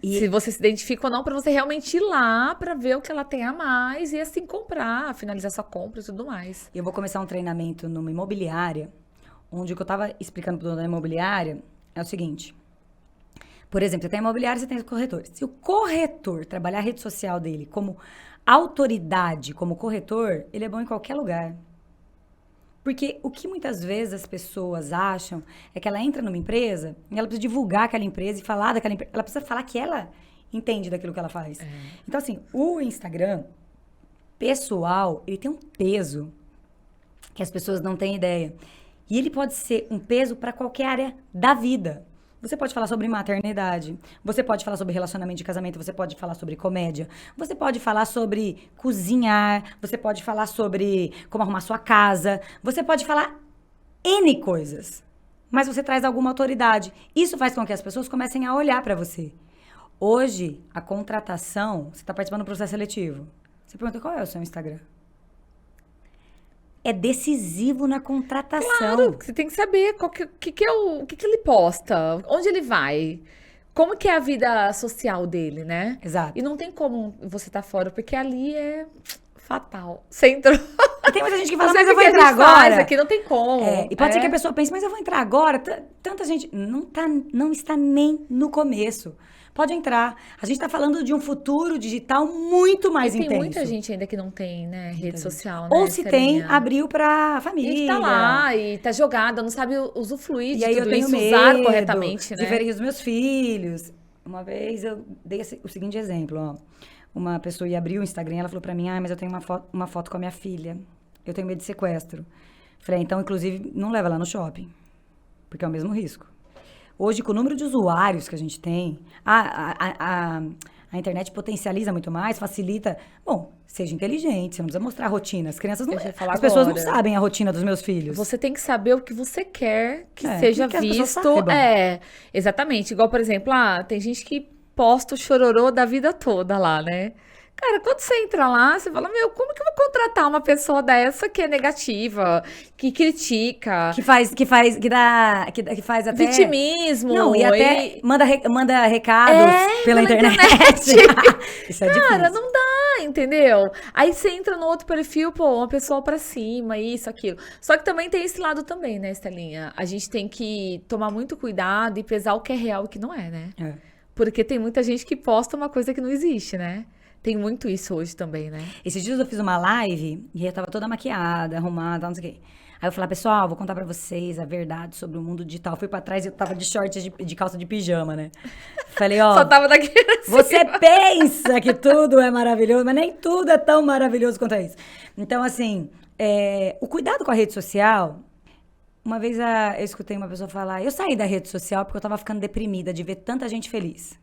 S1: Se você se identifica ou não, pra você realmente ir lá pra ver o que ela tem a mais e assim comprar, finalizar sua compra e tudo mais.
S2: Eu vou começar um treinamento numa imobiliária, onde o que eu tava explicando pro dono da imobiliária é o seguinte... Por exemplo, você tem imobiliário, você tem os corretores. Se o corretor trabalhar a rede social dele como autoridade, como corretor, ele é bom em qualquer lugar. Porque o que muitas vezes as pessoas acham é que ela entra numa empresa e ela precisa divulgar aquela empresa e falar daquela empresa. Ela precisa falar que ela entende daquilo que ela faz. Então, assim, o Instagram pessoal, ele tem um peso que as pessoas não têm ideia. E ele pode ser um peso para qualquer área da vida. Você pode falar sobre maternidade, você pode falar sobre relacionamento de casamento, você pode falar sobre comédia, você pode falar sobre cozinhar, você pode falar sobre como arrumar sua casa, você pode falar N coisas, mas você traz alguma autoridade. Isso faz com que as pessoas comecem a olhar para você. Hoje, a contratação, você está participando do processo seletivo. Você pergunta qual é o seu Instagram? É decisivo na contratação.
S1: Claro, você tem que saber o que ele posta, onde ele vai, como que é a vida social dele, né?
S2: Exato.
S1: E não tem como você estar fora, porque ali é fatal. Você entrou...
S2: E tem muita gente que fala,
S1: Não sei
S2: mas eu
S1: o
S2: vou
S1: que a
S2: entrar
S1: gente faz
S2: agora.
S1: aqui, não tem como.
S2: E pode ser que a pessoa pense, mas eu vou entrar agora. Tanta gente não está nem no começo. Pode entrar. A gente está falando de um futuro digital muito mais intenso.
S1: Tem muita gente ainda que não tem, né, rede social, né?
S2: Ou se tem, abriu pra família.
S1: E tá lá, e tá jogada, não sabe usufruir
S2: E
S1: de
S2: aí eu
S1: tudo
S2: tenho
S1: isso,
S2: medo
S1: usar corretamente, né?
S2: de ver os meus filhos. Uma vez eu dei o seguinte exemplo, ó. Uma pessoa ia abrir o Instagram e ela falou pra mim, mas eu tenho uma foto com a minha filha. Eu tenho medo de sequestro. Falei, então, inclusive, não leva lá no shopping. Porque é o mesmo risco. Hoje, com o número de usuários que a gente tem, a internet potencializa muito mais, facilita. Bom, seja inteligente, você não precisa mostrar a rotina. As crianças não. As pessoas não sabem a rotina dos meus filhos.
S1: Você tem que saber o que você quer que seja visto. Exatamente. Igual, por exemplo, tem gente que posta o chororô da vida toda lá, né? Cara, quando você entra lá, você fala, como que eu vou contratar uma pessoa dessa que é negativa, que critica,
S2: que faz até
S1: vitimismo,
S2: não, e até manda recados pela internet. Isso é difícil.
S1: Cara, não dá, entendeu? Aí você entra no outro perfil, uma pessoa pra cima, isso, aquilo. Só que também tem esse lado também, né, Estelinha? A gente tem que tomar muito cuidado e pesar o que é real e o que não é, né? Porque tem muita gente que posta uma coisa que não existe, né? Tem muito isso hoje também, né?
S2: Esses dias eu fiz uma live e eu tava toda maquiada, arrumada, não sei o quê. Aí eu falei, pessoal, vou contar pra vocês a verdade sobre o mundo digital. Fui pra trás e eu tava de shorts de calça de pijama, né? Falei, ó...
S1: Só tava daqui assim.
S2: Você pensa que tudo é maravilhoso, mas nem tudo é tão maravilhoso quanto é isso. Então, assim, o cuidado com a rede social... Uma vez eu escutei uma pessoa falar, eu saí da rede social porque eu tava ficando deprimida de ver tanta gente feliz.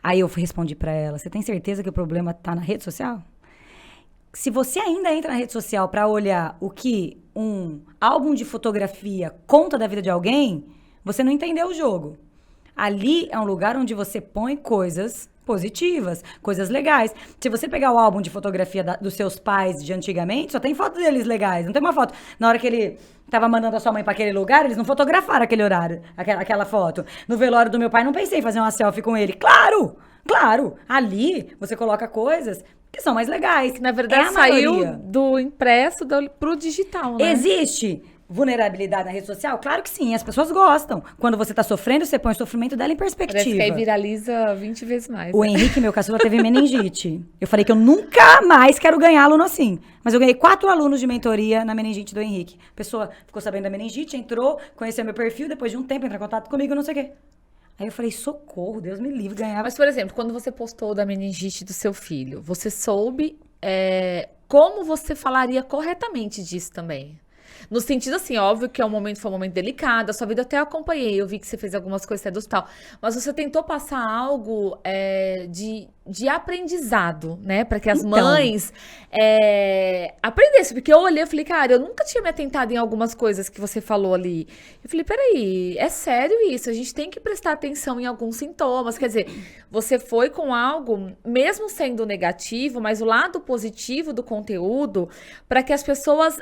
S2: Aí eu respondi pra ela, você tem certeza que o problema tá na rede social? Se você ainda entra na rede social pra olhar o que um álbum de fotografia conta da vida de alguém, você não entendeu o jogo. Ali é um lugar onde você põe coisas positivas, coisas legais. Se você pegar o álbum de fotografia dos seus pais de antigamente, só tem foto deles legais. Não tem uma foto. Na hora que ele tava mandando a sua mãe pra aquele lugar, eles não fotografaram aquele horário, aquela foto. No velório do meu pai, não pensei em fazer uma selfie com ele. Claro! Claro! Ali, você coloca coisas que são mais legais.
S1: Que, na verdade, saiu do impresso pro digital, né?
S2: Existe vulnerabilidade na rede social? Claro que sim, as pessoas gostam. Quando você tá sofrendo, você põe o sofrimento dela em perspectiva.
S1: Parece que aí viraliza 20 vezes mais.
S2: O Henrique, meu caçula, teve meningite. Eu falei que eu nunca mais quero ganhar aluno assim. Mas eu ganhei 4 alunos de mentoria na meningite do Henrique. A pessoa ficou sabendo da meningite, entrou, conheceu meu perfil, depois de um tempo entrou em contato comigo, não sei o quê. Aí eu falei, socorro, Deus me livre, ganhava.
S1: Mas, por exemplo, quando você postou da meningite do seu filho, você soube como você falaria corretamente disso também? No sentido, assim, óbvio que foi um momento delicado, a sua vida eu até acompanhei, eu vi que você fez algumas coisas até do tal, mas você tentou passar algo de aprendizado, né? Para que as mães aprendessem. Porque eu olhei e falei, cara, eu nunca tinha me atentado em algumas coisas que você falou ali. Eu falei, peraí, é sério isso? A gente tem que prestar atenção em alguns sintomas. Quer dizer, você foi com algo, mesmo sendo negativo, mas o lado positivo do conteúdo, para que as pessoas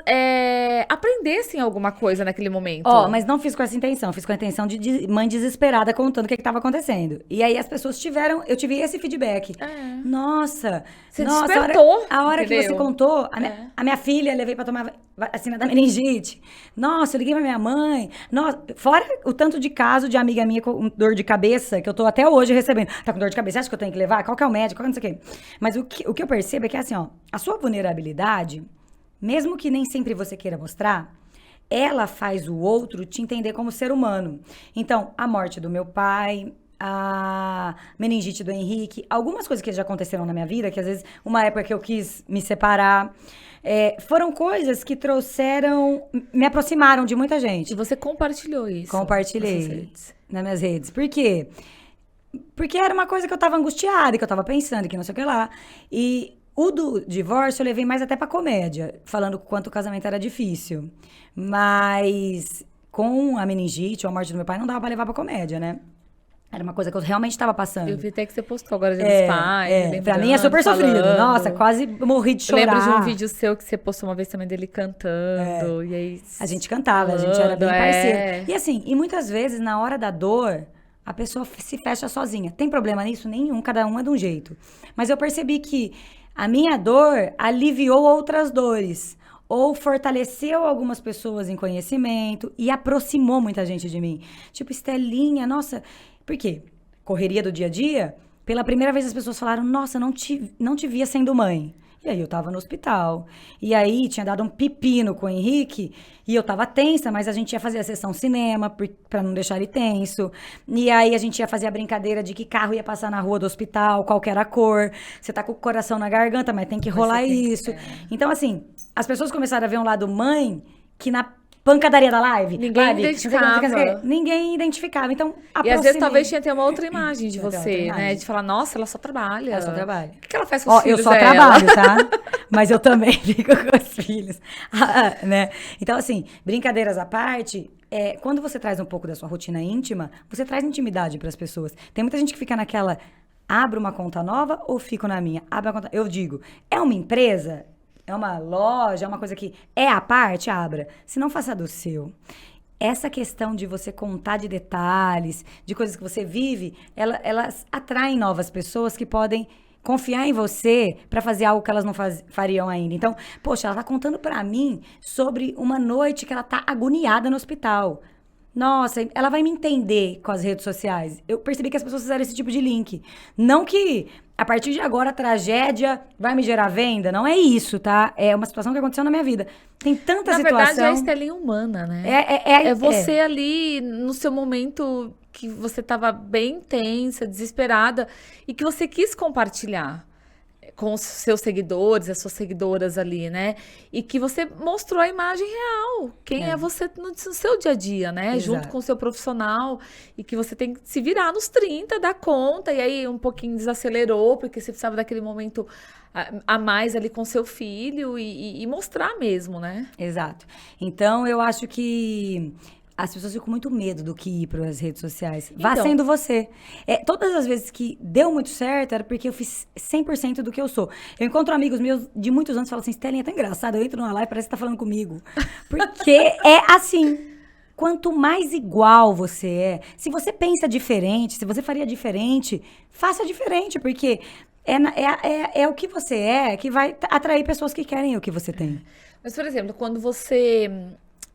S1: aprendessem alguma coisa naquele momento.
S2: Mas não fiz com essa intenção. Fiz com a intenção de mãe desesperada contando o que estava acontecendo. E aí as pessoas eu tive esse feedback. Nossa,
S1: você despertou.
S2: A hora que você contou, a minha filha levei pra tomar vacina da meningite. Nossa, eu liguei pra minha mãe. Nossa, fora o tanto de caso de amiga minha com dor de cabeça, que eu tô até hoje recebendo. Tá com dor de cabeça, você acha que eu tenho que levar? Qual que é o médico? Qual que não sei o quê? Mas o que eu percebo é que, assim, a sua vulnerabilidade, mesmo que nem sempre você queira mostrar, ela faz o outro te entender como ser humano. Então, a morte do meu pai, a meningite do Henrique, algumas coisas que já aconteceram na minha vida, que às vezes, uma época que eu quis me separar, foram coisas que me aproximaram de muita gente.
S1: E você compartilhou isso.
S2: Compartilhei nas minhas redes. Por quê? Porque era uma coisa que eu tava angustiada, que eu tava pensando, que não sei o que lá. E o do divórcio eu levei mais até pra comédia, falando o quanto o casamento era difícil. Mas com a meningite ou a morte do meu pai, não dava pra levar pra comédia, né? Era uma coisa que eu realmente estava passando.
S1: Eu vi até que você postou agora de dos pais.
S2: Pra mim é super sofrido. Nossa, quase morri de chorar.
S1: Eu lembro de um vídeo seu que você postou uma vez também dele cantando. E aí,
S2: a gente cantava, a gente era bem parceiro. E assim, e muitas vezes, na hora da dor, a pessoa se fecha sozinha. Tem problema nisso? Nenhum, cada um é de um jeito. Mas eu percebi que a minha dor aliviou outras dores. Ou fortaleceu algumas pessoas em conhecimento e aproximou muita gente de mim. Tipo, Estelinha, nossa... Por quê? Correria do dia a dia, pela primeira vez as pessoas falaram, nossa, não te via sendo mãe. E aí eu tava no hospital. E aí tinha dado um pepino com o Henrique, e eu tava tensa, mas a gente ia fazer a sessão cinema, pra não deixar ele tenso. E aí a gente ia fazer a brincadeira de que carro ia passar na rua do hospital, qual que era a cor. Você tá com o coração na garganta, mas tem que rolar isso. Então, assim, as pessoas começaram a ver um lado mãe, que na pancadaria da live.
S1: Ninguém identificava.
S2: Ninguém identificava. Então,
S1: e às vezes talvez tinha até uma outra imagem de você, né? De falar, nossa, ela só trabalha.
S2: Ela só trabalha.
S1: O que ela faz com os filhos
S2: dela? Eu só trabalho, tá? Mas eu também fico com os filhos. Né? Então, assim, brincadeiras à parte, quando você traz um pouco da sua rotina íntima, você traz intimidade para as pessoas. Tem muita gente que fica naquela, abro uma conta nova ou fico na minha? Abro uma conta... Eu digo, é uma empresa... É uma loja, é uma coisa que é à parte, abra. Se não, faça do seu. Essa questão de você contar de detalhes, de coisas que você vive, elas atraem novas pessoas que podem confiar em você para fazer algo que elas não fariam ainda. Então, poxa, ela tá contando para mim sobre uma noite que ela tá agoniada no hospital. Nossa, ela vai me entender com as redes sociais. Eu percebi que as pessoas fizeram esse tipo de link. Não que a partir de agora a tragédia vai me gerar venda. Não é isso, tá? É uma situação que aconteceu na minha vida. Tem tanta situação...
S1: Na verdade, é a Estelinha humana, né? É você ali no seu momento que você tava bem tensa, desesperada e que você quis compartilhar com os seus seguidores, as suas seguidoras ali, né? E que você mostrou a imagem real. Quem é você no seu dia a dia, né? Exato. Junto com o seu profissional. E que você tem que se virar nos 30, dar conta. E aí um pouquinho desacelerou, porque você precisava daquele momento a mais ali com seu filho e mostrar mesmo, né?
S2: Exato. Então, eu acho que... As pessoas ficam com muito medo do que ir para as redes sociais. Vá sendo você. Todas as vezes que deu muito certo, era porque eu fiz 100% do que eu sou. Eu encontro amigos meus de muitos anos e falo assim, Estelinha, é tão engraçado. Eu entro numa live e parece que tá falando comigo. Porque é assim. Quanto mais igual você se você pensa diferente, se você faria diferente, faça diferente. Porque é o que você que vai atrair pessoas que querem o que você tem.
S1: Mas, por exemplo, quando você...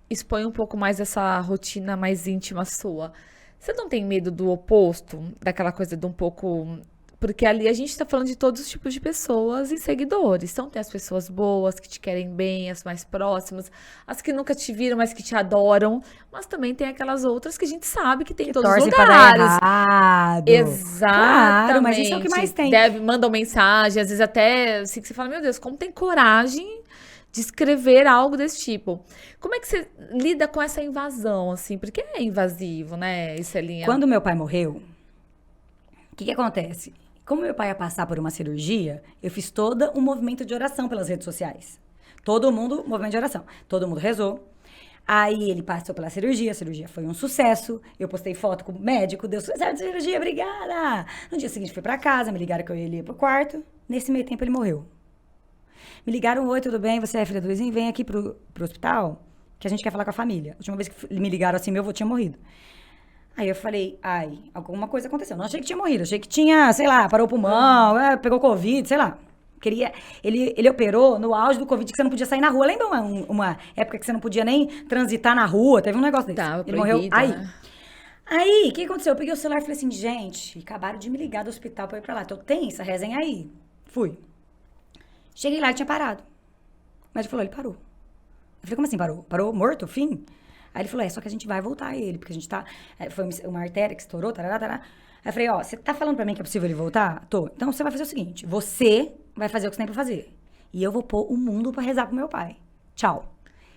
S1: expõe um pouco mais essa rotina mais íntima sua. Você não tem medo do oposto? Daquela coisa de um pouco... Porque ali a gente tá falando de todos os tipos de pessoas e seguidores. Então tem as pessoas boas, que te querem bem, as mais próximas, as que nunca te viram, mas que te adoram. Mas também tem aquelas outras que a gente sabe que tem em todos os lugares.
S2: Pra dar errado.
S1: Exatamente.
S2: Claro, mas isso é o que mais tem.
S1: Mandam mensagem, às vezes até assim que você fala, meu Deus, como tem coragem de escrever algo desse tipo. Como é que você lida com essa invasão, assim? Porque é invasivo, né, Estelinha?
S2: Quando meu pai morreu, o que acontece? Como meu pai ia passar por uma cirurgia, eu fiz todo um movimento de oração pelas redes sociais. Todo mundo, movimento de oração. Todo mundo rezou. Aí ele passou pela cirurgia, a cirurgia foi um sucesso. Eu postei foto com o médico, deu sucesso de cirurgia, obrigada! No dia seguinte fui pra casa, me ligaram que eu ia pro quarto. Nesse meio tempo ele morreu. Me ligaram, oi, tudo bem? Você é filha do Luizinho? Vem aqui pro hospital, que a gente quer falar com a família. A última vez que me ligaram assim, meu avô tinha morrido. Aí eu falei, alguma coisa aconteceu. Não achei que tinha morrido, achei que tinha, sei lá, parou o pulmão, pegou Covid, sei lá. Ele operou no auge do Covid, que você não podia sair na rua. Lembra uma época que você não podia nem transitar na rua? Teve um negócio desse.
S1: Tava
S2: ele
S1: proibido,
S2: morreu aí.
S1: Né?
S2: Aí, o que aconteceu? Eu peguei o celular e falei assim, gente, acabaram de me ligar do hospital pra ir pra lá. Então tem essa resenha aí. Fui. Cheguei lá e tinha parado. O médico falou, ele parou. Eu falei, como assim parou? Parou morto, fim? Aí ele falou, só que a gente vai voltar a ele, porque a gente tá... Foi uma artéria que estourou, tarará, tarará. Aí eu falei, você tá falando pra mim que é possível ele voltar? Tô. Então você vai fazer o seguinte, você vai fazer o que você tem pra fazer. E eu vou pôr o mundo pra rezar pro meu pai. Tchau.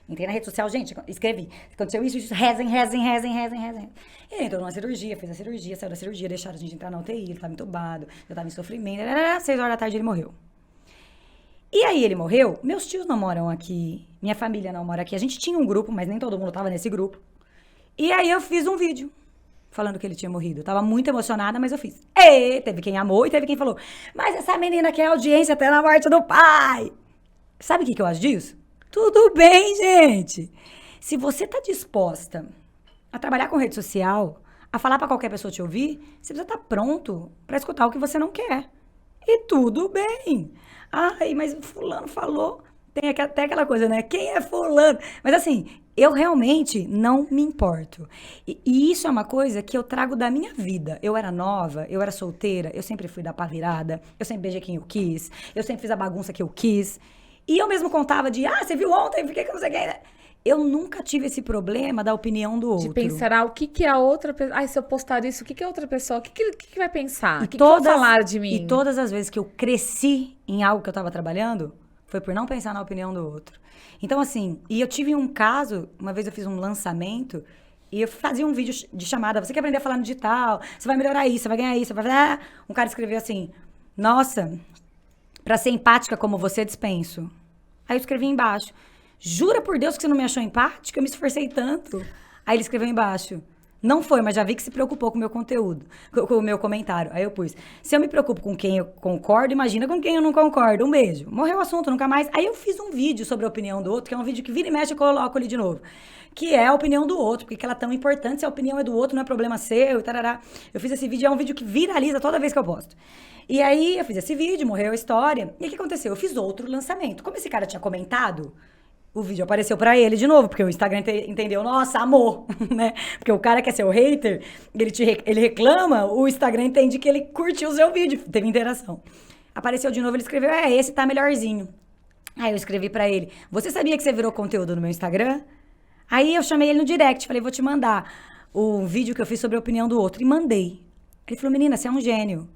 S2: Entrei na rede social, gente, escrevi. Aconteceu isso, rezem, rezem, rezem, rezem, rezem. Ele entrou numa cirurgia, fez a cirurgia, saiu da cirurgia, deixaram a gente entrar na UTI, ele tava entubado, eu tava em sofrimento, 6 horas da tarde ele morreu. E aí ele morreu, meus tios não moram aqui, minha família não mora aqui. A gente tinha um grupo, mas nem todo mundo tava nesse grupo. E aí eu fiz um vídeo falando que ele tinha morrido. Eu tava muito emocionada, mas eu fiz. E teve quem amou e teve quem falou, mas essa menina quer audiência até na morte do pai. Sabe o que eu acho disso? Tudo bem, gente. Se você tá disposta a trabalhar com rede social, a falar pra qualquer pessoa te ouvir, você precisa estar pronto pra escutar o que você não quer. E tudo bem. Ai, mas fulano falou. Tem até aquela coisa, né? Quem é fulano? Mas assim, eu realmente não me importo. E isso é uma coisa que eu trago da minha vida. Eu era nova, eu era solteira, eu sempre fui da pá virada, eu sempre beijei quem eu quis, eu sempre fiz a bagunça que eu quis. E eu mesmo contava de, você viu ontem, por que não sei o que... Eu nunca tive esse problema da opinião do outro.
S1: De pensar, o que a outra pessoa... Ai, se eu postar isso, o que a outra pessoa... O que vai pensar? O que vão falar de mim?
S2: E todas as vezes que eu cresci em algo que eu tava trabalhando, foi por não pensar na opinião do outro. Então, assim... E eu tive um caso... Uma vez eu fiz um lançamento... E eu fazia um vídeo de chamada. Você quer aprender a falar no digital? Você vai melhorar isso, você vai ganhar isso. Você vai... Um cara escreveu assim... Nossa... Pra ser empática como você, dispenso. Aí eu escrevi embaixo... Jura por Deus que você não me achou empática? Eu me esforcei tanto. Aí ele escreveu embaixo. Não foi, mas já vi que se preocupou com o meu conteúdo, com o meu comentário. Aí eu pus. Se eu me preocupo com quem eu concordo, imagina com quem eu não concordo. Um beijo. Morreu o assunto, nunca mais. Aí eu fiz um vídeo sobre a opinião do outro, que é um vídeo que vira e mexe e coloco ali de novo. Que é a opinião do outro, porque ela é tão importante, se a opinião é do outro, não é problema seu, e tarará. Eu fiz esse vídeo, é um vídeo que viraliza toda vez que eu posto. E aí eu fiz esse vídeo, morreu a história. E o que aconteceu? Eu fiz outro lançamento. Como esse cara tinha comentado... O vídeo apareceu pra ele de novo, porque o Instagram entendeu, nossa, amor, né? Porque o cara quer ser o hater, ele reclama, o Instagram entende que ele curtiu o seu vídeo, teve interação. Apareceu de novo, ele escreveu, esse tá melhorzinho. Aí eu escrevi pra ele, você sabia que você virou conteúdo no meu Instagram? Aí eu chamei ele no direct, falei, vou te mandar o vídeo que eu fiz sobre a opinião do outro, e mandei. Ele falou, menina, você é um gênio.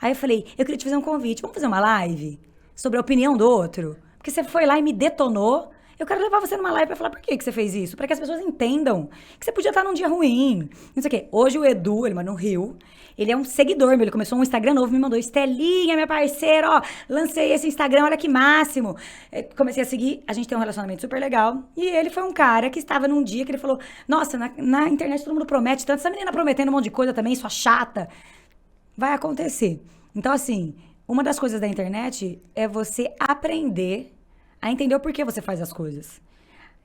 S2: Aí eu falei, eu queria te fazer um convite, vamos fazer uma live sobre a opinião do outro? Porque você foi lá e me detonou. Eu quero levar você numa live pra falar por que você fez isso. Pra que as pessoas entendam que você podia estar num dia ruim. Não sei o quê. Hoje o Edu, ele mora no Rio, ele é um seguidor meu. Ele começou um Instagram novo, me mandou. Estelinha, minha parceira, ó, lancei esse Instagram, olha que máximo. Comecei a seguir, a gente tem um relacionamento super legal. E ele foi um cara que estava num dia que ele falou, nossa, na internet todo mundo promete tanto. Essa menina prometendo um monte de coisa também, sua chata. Vai acontecer. Então, assim, uma das coisas da internet é você aprender a entender o porquê você faz as coisas.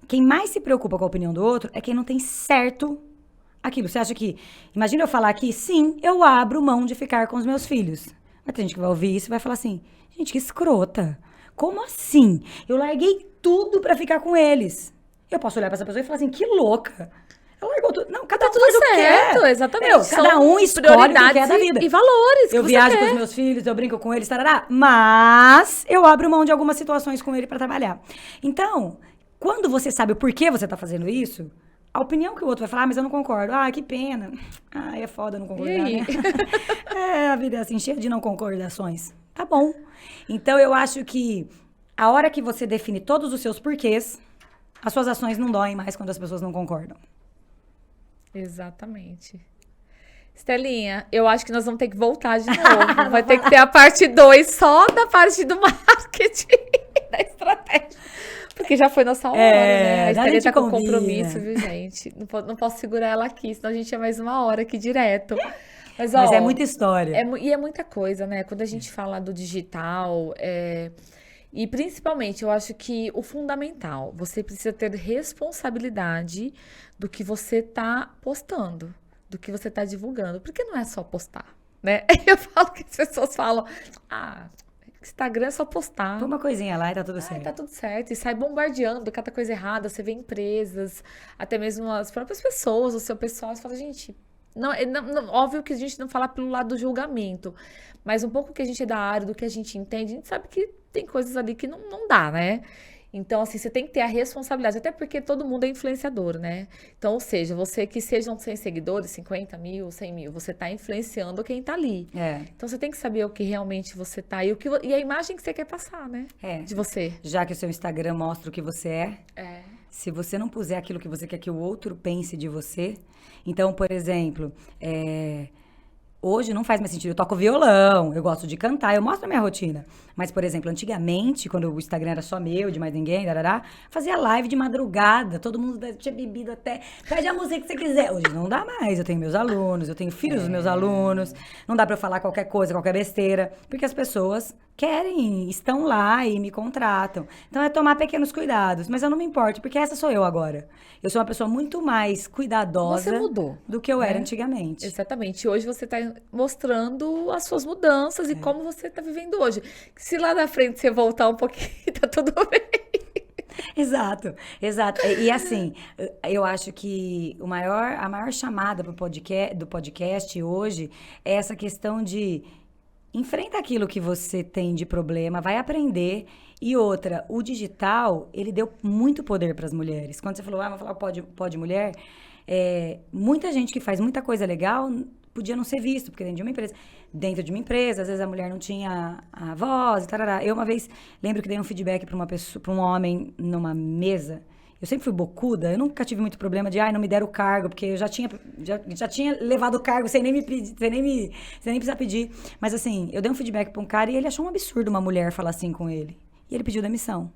S2: Quem mais se preocupa com a opinião do outro é quem não tem certo aquilo. Você acha que... Imagina eu falar aqui, sim, eu abro mão de ficar com os meus filhos. Mas tem gente que vai ouvir isso e vai falar assim, gente, que escrota. Como assim? Eu larguei tudo pra ficar com eles. Eu posso olhar pra essa pessoa e falar assim, que louca. Ela largou tudo. Não, cada um faz o que quer.
S1: Exatamente.
S2: Cada um escolhe o que quer da vida.
S1: E valores que
S2: eu viajo com os meus filhos, eu brinco com eles, tarará, mas eu abro mão de algumas situações com ele pra trabalhar. Então, quando você sabe o porquê você tá fazendo isso, a opinião que o outro vai falar, mas eu não concordo. Que pena. É foda não concordar, né? A vida é assim, cheia de não concordações. Tá bom. Então, eu acho que a hora que você define todos os seus porquês, as suas ações não doem mais quando as pessoas não concordam.
S1: Exatamente. Estelinha, eu acho que nós vamos ter que voltar de novo. Vai ter que ter a parte 2 só da parte do marketing, da estratégia. Porque já foi nossa hora, né? A Estelinha tá com compromisso, viu, gente? Não posso segurar ela aqui, senão a gente é mais uma hora aqui direto. Mas
S2: é muita história.
S1: E é muita coisa, né? Quando a gente fala do digital... E principalmente, eu acho que o fundamental, você precisa ter responsabilidade do que você tá postando, do que você tá divulgando. Porque não é só postar, né? Eu falo que as pessoas falam, Instagram é só postar.
S2: Põe uma coisinha lá e tá tudo certo.
S1: Tá tudo certo. E sai bombardeando cada coisa errada. Você vê empresas, até mesmo as próprias pessoas, o seu pessoal, você fala, gente... Não, óbvio que a gente não fala pelo lado do julgamento, mas um pouco que a gente é da área, do que a gente entende, a gente sabe que tem coisas ali que não dá, né? Então, assim, você tem que ter a responsabilidade, até porque todo mundo é influenciador, né? Então, ou seja, você que sejam 100 seguidores, 50 mil, 100 mil, você está influenciando quem está ali. Então, você tem que saber o que realmente você tá e a imagem que você quer passar, né? De você.
S2: Já que o seu Instagram mostra o que você
S1: É.
S2: se você não puser aquilo que você quer que o outro pense de você... Então, por exemplo, hoje não faz mais sentido. Eu toco violão, eu gosto de cantar, eu mostro a minha rotina. Mas, por exemplo, antigamente, quando o Instagram era só meu, de mais ninguém, fazia live de madrugada, todo mundo tinha bebido até, pede a música que você quiser. Hoje não dá mais, eu tenho meus alunos, eu tenho filhos dos meus alunos, não dá pra eu falar qualquer coisa, qualquer besteira, porque as pessoas querem, estão lá e me contratam. Então é tomar pequenos cuidados, mas eu não me importo, porque essa sou eu agora. Eu sou uma pessoa muito mais cuidadosa
S1: Você mudou,
S2: do que eu era antigamente.
S1: Exatamente. Hoje você está mostrando as suas mudanças e como você está vivendo hoje. Se lá na frente você voltar um pouquinho, tá tudo bem.
S2: Exato, exato. E assim, eu acho que a maior chamada do podcast hoje é essa questão de enfrenta aquilo que você tem de problema, vai aprender. E outra, o digital, ele deu muito poder para as mulheres. Quando você falou, vamos falar pode mulher, muita gente que faz muita coisa legal podia não ser visto, porque dentro de uma empresa, às vezes a mulher não tinha a voz, e tarará. Eu uma vez lembro que dei um feedback para um homem numa mesa. Eu sempre fui bocuda, eu nunca tive muito problema de, não me deram o cargo, porque eu já tinha levado o cargo sem nem me pedir, sem nem precisar pedir. Mas assim, eu dei um feedback para um cara e ele achou um absurdo uma mulher falar assim com ele. E ele pediu demissão.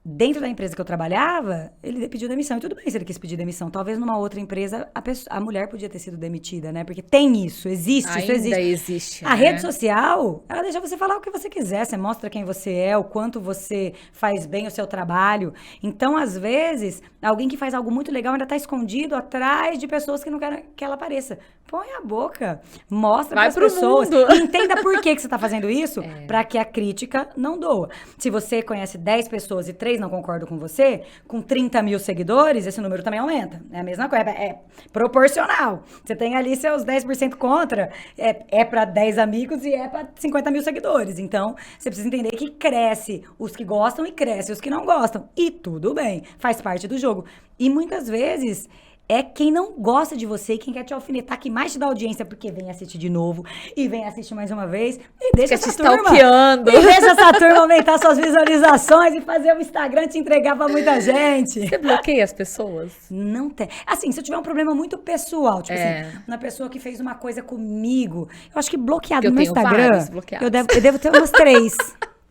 S2: Dentro da empresa que eu trabalhava, ele pediu demissão. E tudo bem se ele quis pedir demissão. Talvez numa outra empresa, a mulher podia ter sido demitida, né? Porque tem isso, existe.
S1: Ainda existe.
S2: A rede social, ela deixa você falar o que você quiser. Você mostra quem você é, o quanto você faz bem o seu trabalho. Então, às vezes, alguém que faz algo muito legal ainda está escondido atrás de pessoas que não querem que ela apareça. Põe a boca, mostra para as pessoas.
S1: Mundo.
S2: E entenda por que você está fazendo isso, para que a crítica não doa. Se você conhece 10 pessoas e 3 não concordam com você, com 30 mil seguidores, esse número também aumenta. É a mesma coisa, é proporcional. Você tem ali seus 10% contra, é para 10 amigos e é para 50 mil seguidores. Então, você precisa entender que cresce os que gostam e cresce os que não gostam. E tudo bem, faz parte do jogo. E muitas vezes é quem não gosta de você e quem quer te alfinetar que mais te dá audiência, porque vem assistir de novo e vem assistir mais uma vez e deixa essa turma. E deixa essa turma aumentar suas visualizações e fazer o Instagram te entregar pra muita gente.
S1: Você bloqueia as pessoas?
S2: Não tem. Assim, se eu tiver um problema muito pessoal, tipo assim, uma pessoa que fez uma coisa comigo, eu acho que bloqueado no meu Instagram, eu devo ter umas 3.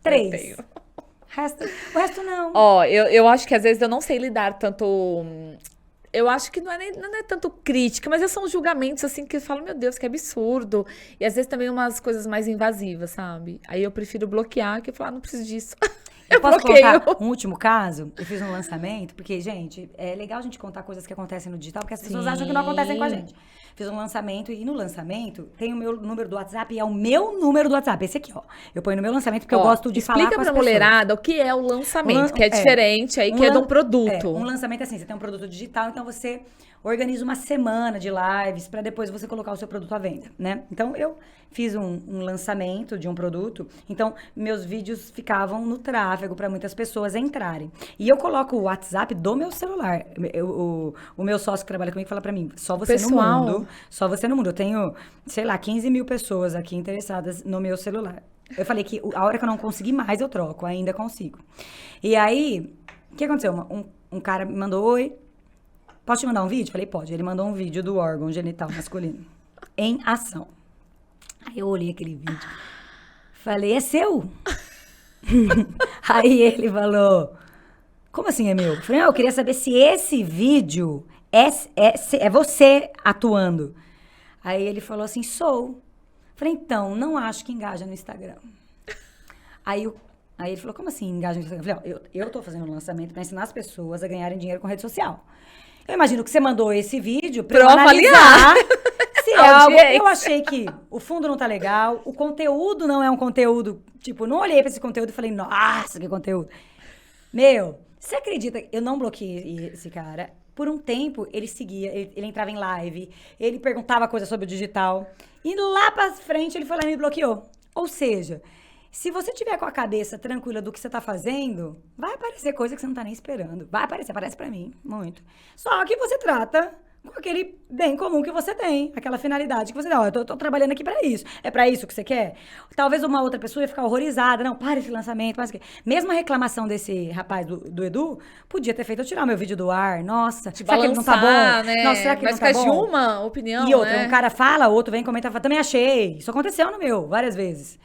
S2: 3. O resto não.
S1: Eu acho que às vezes eu não sei lidar tanto. Eu acho que não é tanto crítica, mas são julgamentos assim que eu falo, meu Deus, que absurdo. E às vezes também umas coisas mais invasivas, sabe? Aí eu prefiro bloquear, que eu falo, não preciso disso.
S2: Eu posso contar um último caso? Eu fiz um lançamento, porque, gente, é legal a gente contar coisas que acontecem no digital, porque as pessoas acham que não acontecem com a gente. Fiz um lançamento e no lançamento tem o meu número do WhatsApp e é o meu número do WhatsApp. Esse aqui, ó. Eu ponho no meu lançamento porque eu gosto de falar com as pessoas.
S1: Explica pra mulherada o que é o lançamento, que é diferente aí, que é de um produto.
S2: Um lançamento é assim, você tem um produto digital, então você organiza uma semana de lives para depois você colocar o seu produto à venda, né? Então, eu fiz um lançamento de um produto, então meus vídeos ficavam no tráfego para muitas pessoas entrarem. E eu coloco o WhatsApp do meu celular. O meu sócio que trabalha comigo fala para mim, só você no mundo. Só você no mundo. Eu tenho, sei lá, 15 mil pessoas aqui interessadas no meu celular. Eu falei que a hora que eu não conseguir mais, eu troco. Ainda consigo. E aí, o que aconteceu? Um cara me mandou, oi, posso te mandar um vídeo? Falei, pode. Ele mandou um vídeo do órgão genital masculino em ação. Aí eu olhei aquele vídeo. Falei, é seu? Aí ele falou, como assim é meu? Eu falei, eu queria saber se esse vídeo é você atuando. Aí ele falou assim, sou. Falei, então, não acho que engaja no Instagram. Aí ele falou, como assim engaja no Instagram? Eu falei, eu tô fazendo um lançamento para ensinar as pessoas a ganharem dinheiro com rede social. Eu imagino que você mandou esse vídeo para eu analisar se é algo. Eu achei que o fundo não tá legal, o conteúdo não é um conteúdo, tipo, não olhei para esse conteúdo e falei, nossa, que conteúdo. Meu, você acredita que eu não bloqueei esse cara? Por um tempo, ele seguia, ele entrava em live, ele perguntava coisas sobre o digital. E lá pra frente, ele foi lá e me bloqueou. Ou seja, Se você tiver com a cabeça tranquila do que você tá fazendo, vai aparecer coisa que você não tá nem esperando. Vai aparecer, aparece pra mim, muito. Só que você trata com aquele bem comum que você tem, aquela finalidade que você tem. Ó, eu tô trabalhando aqui pra isso. É pra isso que você quer? Talvez uma outra pessoa ia ficar horrorizada. Não, para esse lançamento, para isso. Mesmo a reclamação desse rapaz do Edu, podia ter feito eu tirar meu vídeo do ar. Nossa, será que ele não tá bom?
S1: Né?
S2: Nossa, será que ele não tá bom?
S1: Mas de uma opinião,
S2: e outra,
S1: né?
S2: um cara fala, outro vem comentar, fala, também achei. Isso aconteceu no meu, várias vezes.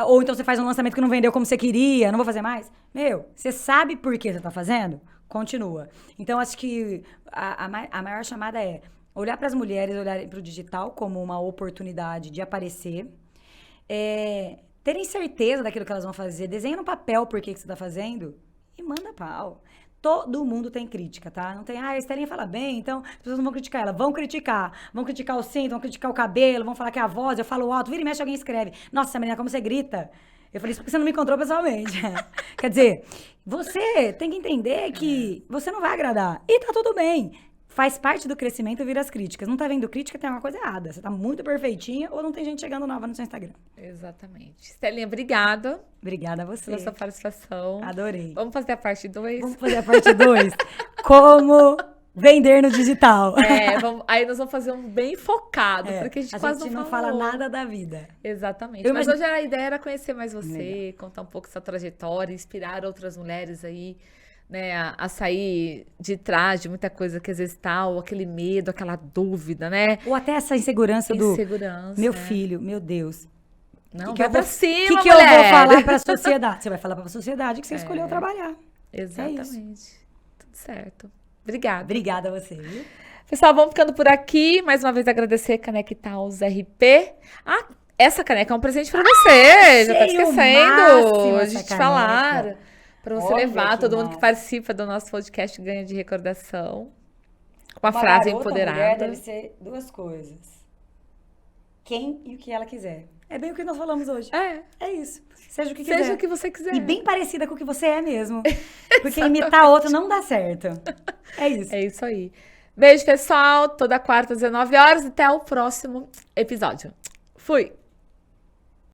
S2: Ou então você faz um lançamento que não vendeu como você queria, não vou fazer mais. Meu, você sabe por que você tá fazendo? Continua. Então, acho que a maior chamada é olhar para as mulheres, olhar para o digital como uma oportunidade de aparecer, terem certeza daquilo que elas vão fazer, desenha no papel por que você está fazendo e manda pau. Todo mundo tem crítica, tá? Não tem, a Estelinha fala bem, então as pessoas não vão criticar ela. Vão criticar o cinto, vão criticar o cabelo, vão falar que é a voz, eu falo alto, vira e mexe, alguém escreve. Nossa, menina, como você grita. Eu falei isso porque você não me encontrou pessoalmente. Quer dizer, você tem que entender que você não vai agradar. E tá tudo bem. Faz parte do crescimento vir as críticas. Não tá vendo crítica, tem alguma coisa errada. Você tá muito perfeitinha ou não tem gente chegando nova no seu Instagram.
S1: Exatamente. Estelinha, obrigada.
S2: Obrigada a você.
S1: Pela sua participação.
S2: Adorei.
S1: Vamos fazer a parte 2?
S2: Vamos fazer a parte 2. Como vender no digital.
S1: Aí nós vamos fazer um bem focado, porque a gente quase
S2: não fala nada da vida.
S1: Exatamente. Mas hoje a ideia era conhecer mais você, contar um pouco essa trajetória, inspirar outras mulheres aí, né, a sair de trás de muita coisa que às vezes tá, ou aquele medo, aquela dúvida, né?
S2: Ou até essa insegurança do meu
S1: né?
S2: filho, meu Deus.
S1: Não, vai pra cima,
S2: O que eu vou falar pra sociedade? Você vai falar pra sociedade que você escolheu trabalhar.
S1: Exatamente. Tudo certo. Obrigada.
S2: Obrigada a você, viu?
S1: Pessoal, vamos ficando por aqui. Mais uma vez agradecer Caneca Itaús RP. Ah, essa caneca é um presente pra você. Já tá esquecendo de te falar. Pra você levar, todo mundo que participa do nosso podcast ganha de recordação. Uma frase empoderada.
S2: Mulher deve ser duas coisas. Quem e o que ela quiser. É bem o que nós falamos hoje. É isso. Seja o que quiser.
S1: Seja o que você quiser.
S2: E bem parecida com o que você é mesmo. Porque imitar outro não dá certo. É isso.
S1: É isso aí. Beijo, pessoal. Toda quarta, às 19 horas. Até o próximo episódio. Fui!